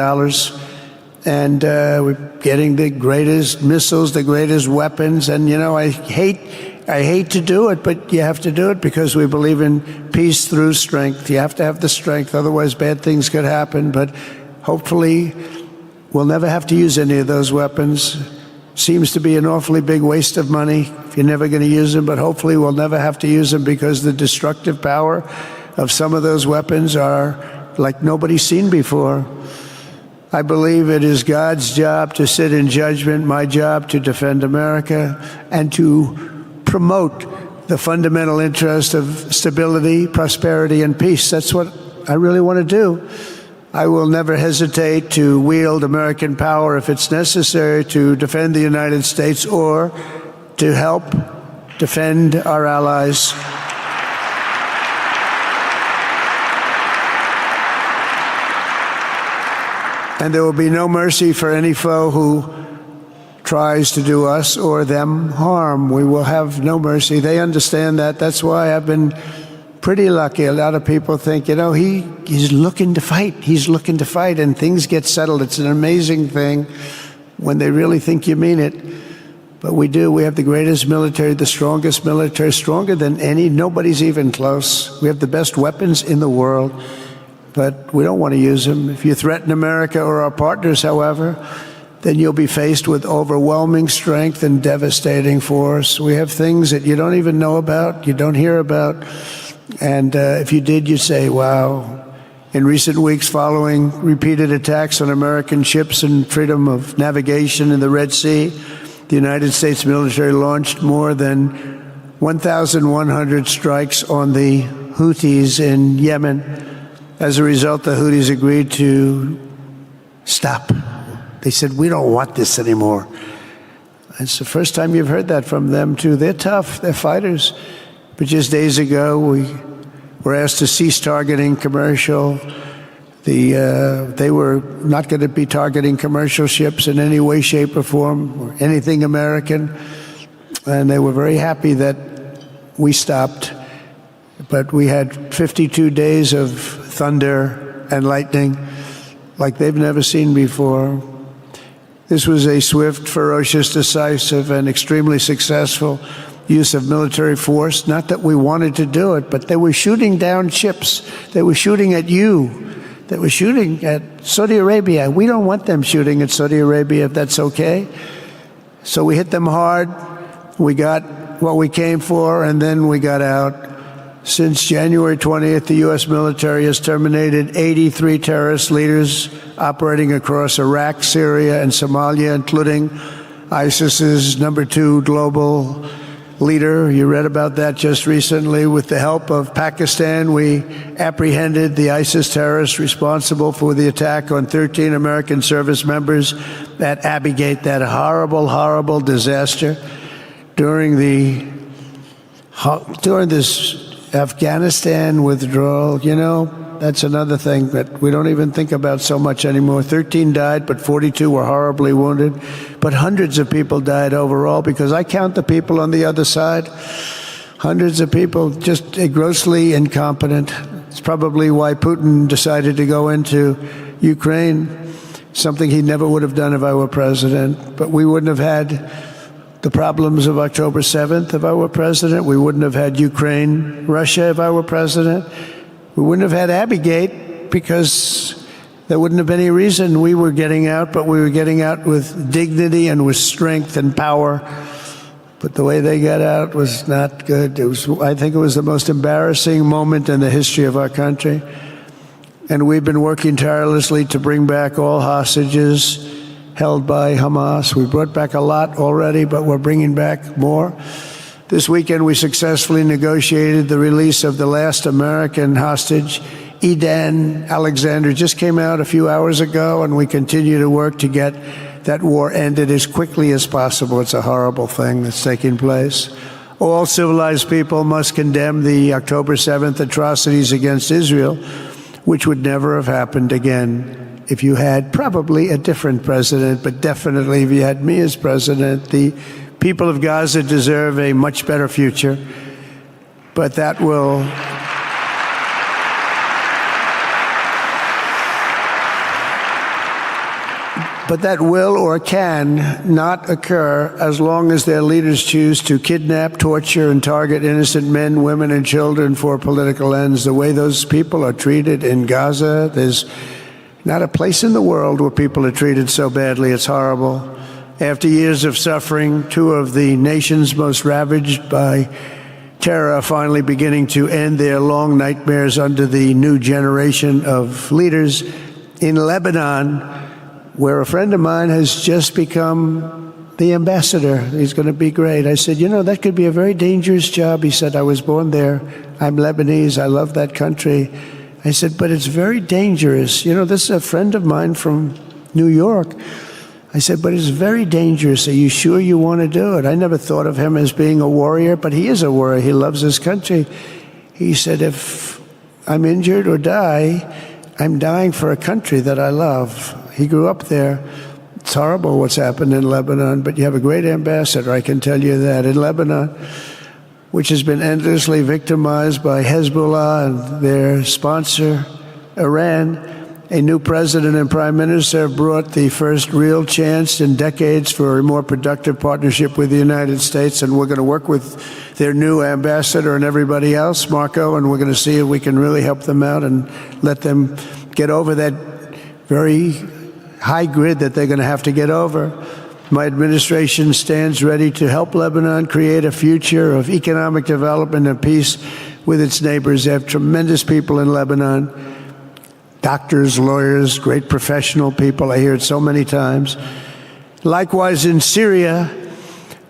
And we're getting the greatest missiles, the greatest weapons. And, you know, I hate to do it, but you have to do it because we believe in peace through strength. You have to have the strength, otherwise bad things could happen. But hopefully we'll never have to use any of those weapons. Seems to be an awfully big waste of money if you're never going to use them, but hopefully we'll never have to use them because the destructive power of some of those weapons are like nobody's seen before. I believe it is God's job to sit in judgment, my job to defend America, and to promote the fundamental interest of stability, prosperity, and peace. That's what I really want to do. I will never hesitate to wield American power if it's necessary to defend the United States or to help defend our allies. And there will be no mercy for any foe who tries to do us or them harm. We will have no mercy. They understand that. That's why I've been pretty lucky. A lot of people think, you know, he's looking to fight. He's looking to fight, and things get settled. It's an amazing thing when they really think you mean it. But we do. We have the greatest military, the strongest military, stronger than any. Nobody's even close. We have the best weapons in the world. But we don't want to use them. If you threaten America or our partners, however, then you'll be faced with overwhelming strength and devastating force. We have things that you don't even know about, you don't hear about. And if you did, you'd say, wow. In recent weeks, following repeated attacks on American ships and freedom of navigation in the Red Sea, the United States military launched more than 1,100 strikes on the Houthis in Yemen. As a result, the Houthis agreed to stop. They said, we don't want this anymore. It's the first time you've heard that from them, too. They're tough. They're fighters. But just days ago, we were asked to cease targeting commercial. They were not going to be targeting commercial ships in any way, shape, or form, or anything American. And they were very happy that we stopped. But we had 52 days of thunder and lightning like they've never seen before. This was a swift, ferocious, decisive, and extremely successful use of military force. Not that we wanted to do it, but they were shooting down ships. They were shooting at you. They were shooting at Saudi Arabia. We don't want them shooting at Saudi Arabia if that's okay. So we hit them hard. We got what we came for, and then we got out. Since January 20th, the U.S. military has terminated 83 terrorist leaders operating across Iraq, Syria, and Somalia, including ISIS's #2 global leader. You read about that just recently. With the help of Pakistan, we apprehended the ISIS terrorists responsible for the attack on 13 American service members at Abbey Gate, that horrible, horrible disaster. During this Afghanistan withdrawal, you know, that's another thing that we don't even think about so much anymore. 13 died, but 42 were horribly wounded. But hundreds of people died overall, because I count the people on the other side. Hundreds of people just grossly incompetent. It's probably why Putin decided to go into Ukraine, something he never would have done if I were president. But we wouldn't have had the problems of October 7th if I were president. We wouldn't have had Ukraine, Russia if I were president. We wouldn't have had Abbey Gate, because there wouldn't have been any reason we were getting out, but we were getting out with dignity and with strength and power. But the way they got out was not good. I think it was the most embarrassing moment in the history of our country. And we've been working tirelessly to bring back all hostages held by Hamas. We brought back a lot already, but we're bringing back more. This weekend, we successfully negotiated the release of the last American hostage, Edan Alexander. Just came out a few hours ago, and we continue to work to get that war ended as quickly as possible. It's a horrible thing that's taking place. All civilized people must condemn the October 7th atrocities against Israel, which would never have happened again if you had probably a different president, but definitely if you had me as president. The people of Gaza deserve a much better future, but that will or can not occur as long as their leaders choose to kidnap, torture, and target innocent men, women, and children for political ends. The way those people are treated in Gaza, there's not a place in the world where people are treated so badly. It's horrible. After years of suffering, two of the nations most ravaged by terror are finally beginning to end their long nightmares under the new generation of leaders. In Lebanon, where a friend of mine has just become the ambassador. He's going to be great. I said, that could be a very dangerous job. He said, I was born there. I'm Lebanese. I love that country. I said, but it's very dangerous. This is a friend of mine from New York. I said, but it's very dangerous. Are you sure you want to do it? I never thought of him as being a warrior, but he is a warrior. He loves his country. He said, if I'm injured or die, I'm dying for a country that I love. He grew up there. It's horrible what's happened in Lebanon, but you have a great ambassador, I can tell you that. In Lebanon, which has been endlessly victimized by Hezbollah and their sponsor, Iran, a new president and prime minister have brought the first real chance in decades for a more productive partnership with the United States, and we're going to work with their new ambassador and everybody else, Marco, and we're going to see if we can really help them out and let them get over that very high grid that they're going to have to get over. My administration stands ready to help Lebanon create a future of economic development and peace with its neighbors. They have tremendous people in Lebanon, doctors, lawyers, great professional people. I hear it so many times. Likewise, in Syria,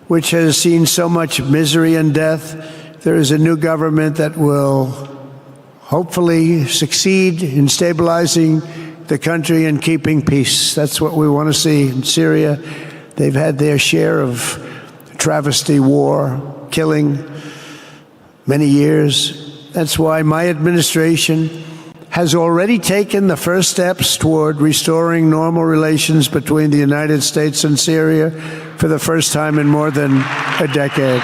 which has seen so much misery and death, there is a new government that will hopefully succeed in stabilizing the country and keeping peace. That's what we want to see in Syria. They've had their share of travesty, war, killing, many years. That's why my administration has already taken the first steps toward restoring normal relations between the United States and Syria for the first time in more than a decade.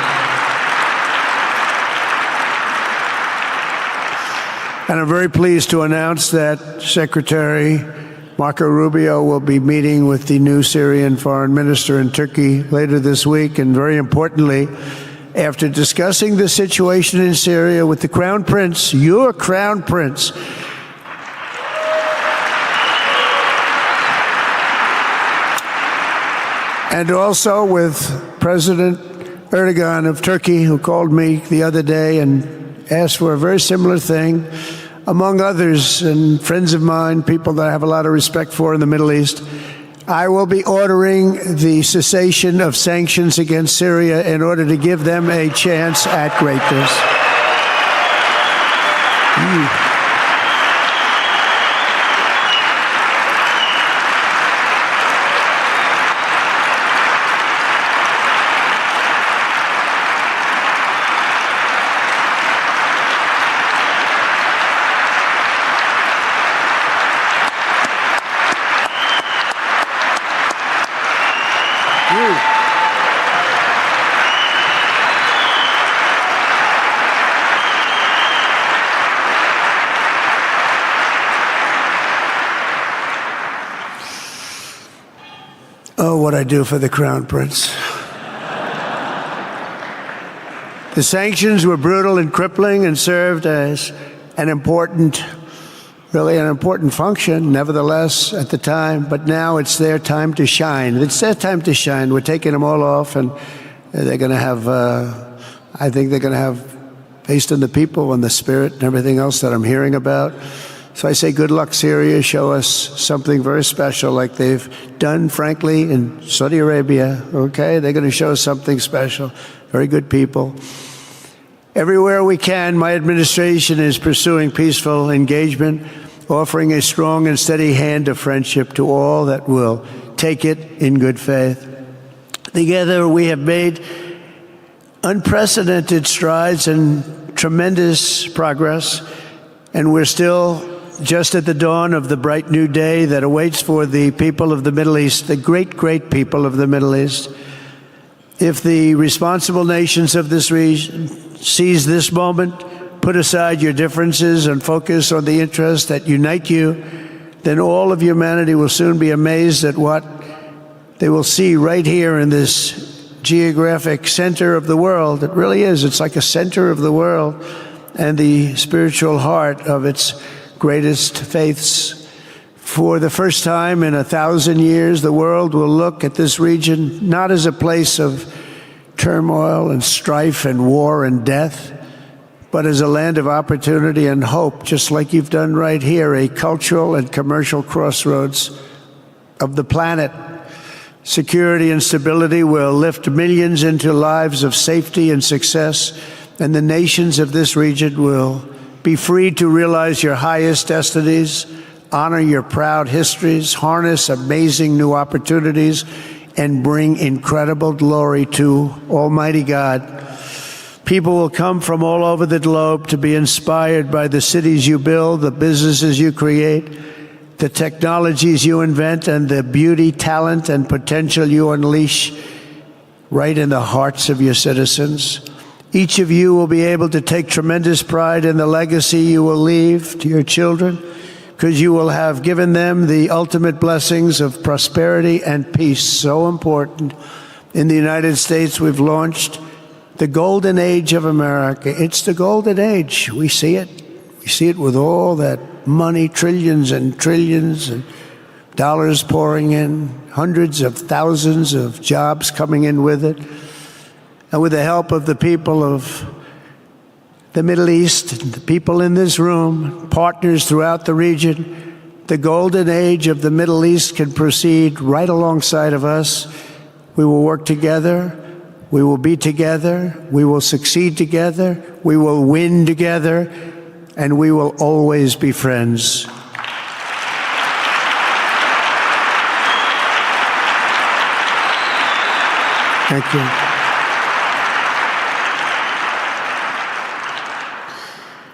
And I'm very pleased to announce that Secretary Marco Rubio will be meeting with the new Syrian foreign minister in Turkey later this week. And very importantly, after discussing the situation in Syria with the Crown Prince, your Crown Prince, and also with President Erdogan of Turkey, who called me the other day and asked for a very similar thing, among others, and friends of mine, people that I have a lot of respect for in the Middle East. I will be ordering the cessation of sanctions against Syria in order to give them a chance at greatness. Oh, what I do for the Crown Prince. The sanctions were brutal and crippling and served as an important function, nevertheless, at the time. But now it's their time to shine. It's their time to shine. We're taking them all off, and They're going to have, I think they're going to have, based on the people and the spirit and everything else that I'm hearing about. So I say good luck, Syria. Show us something very special like they've done, frankly, in Saudi Arabia. Okay? They're going to show us something special. Very good people. Everywhere we can, my administration is pursuing peaceful engagement, offering a strong and steady hand of friendship to all that will take it in good faith. Together, we have made unprecedented strides and tremendous progress, and we're still just at the dawn of the bright new day that awaits for the people of the Middle East, the great, great people of the Middle East. If the responsible nations of this region seize this moment, put aside your differences and focus on the interests that unite you, then all of humanity will soon be amazed at what they will see right here in this geographic center of the world. It really is. It's like a center of the world and the spiritual heart of its greatest faiths. For the first time in 1,000 years, the world will look at this region not as a place of turmoil and strife and war and death, but as a land of opportunity and hope, just like you've done right here, a cultural and commercial crossroads of the planet. Security and stability will lift millions into lives of safety and success, and the nations of this region will be free to realize your highest destinies, honor your proud histories, harness amazing new opportunities, and bring incredible glory to Almighty God. People will come from all over the globe to be inspired by the cities you build, the businesses you create, the technologies you invent, and the beauty, talent, and potential you unleash right in the hearts of your citizens. Each of you will be able to take tremendous pride in the legacy you will leave to your children, because you will have given them the ultimate blessings of prosperity and peace. So important. In the United States, we've launched the golden age of America. It's the golden age. We see it. We see it with all that money, trillions and trillions of dollars pouring in, hundreds of thousands of jobs coming in with it. And with the help of the people of the Middle East, the people in this room, partners throughout the region, the golden age of the Middle East can proceed right alongside of us. We will work together. We will be together. We will succeed together. We will win together. And we will always be friends. Thank you.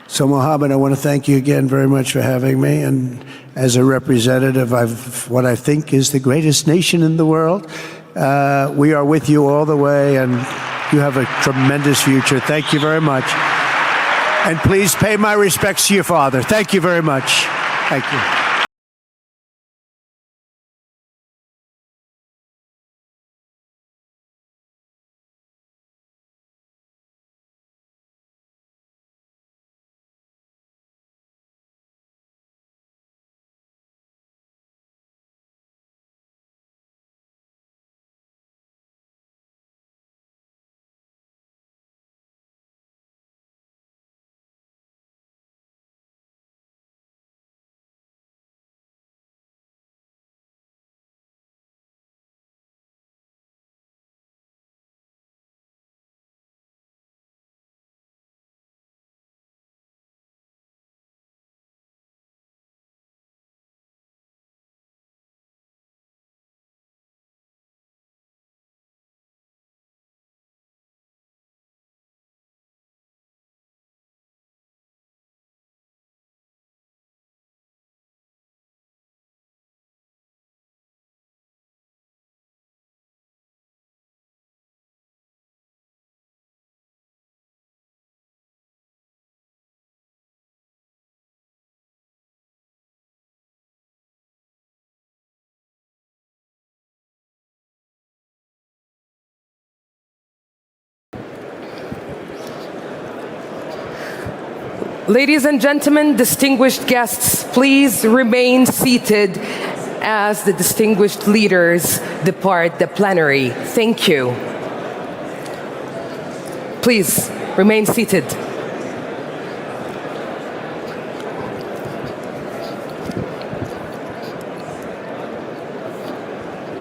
So, Mohammed, I want to thank you again very much for having me. And as a representative of what I think is the greatest nation in the world, we are with you all the way, and you have a tremendous future. Thank you very much. And please pay my respects to your father. Thank you very much. Thank you. Ladies and gentlemen, distinguished guests, please remain seated as the distinguished leaders depart the plenary. Thank you. Please remain seated.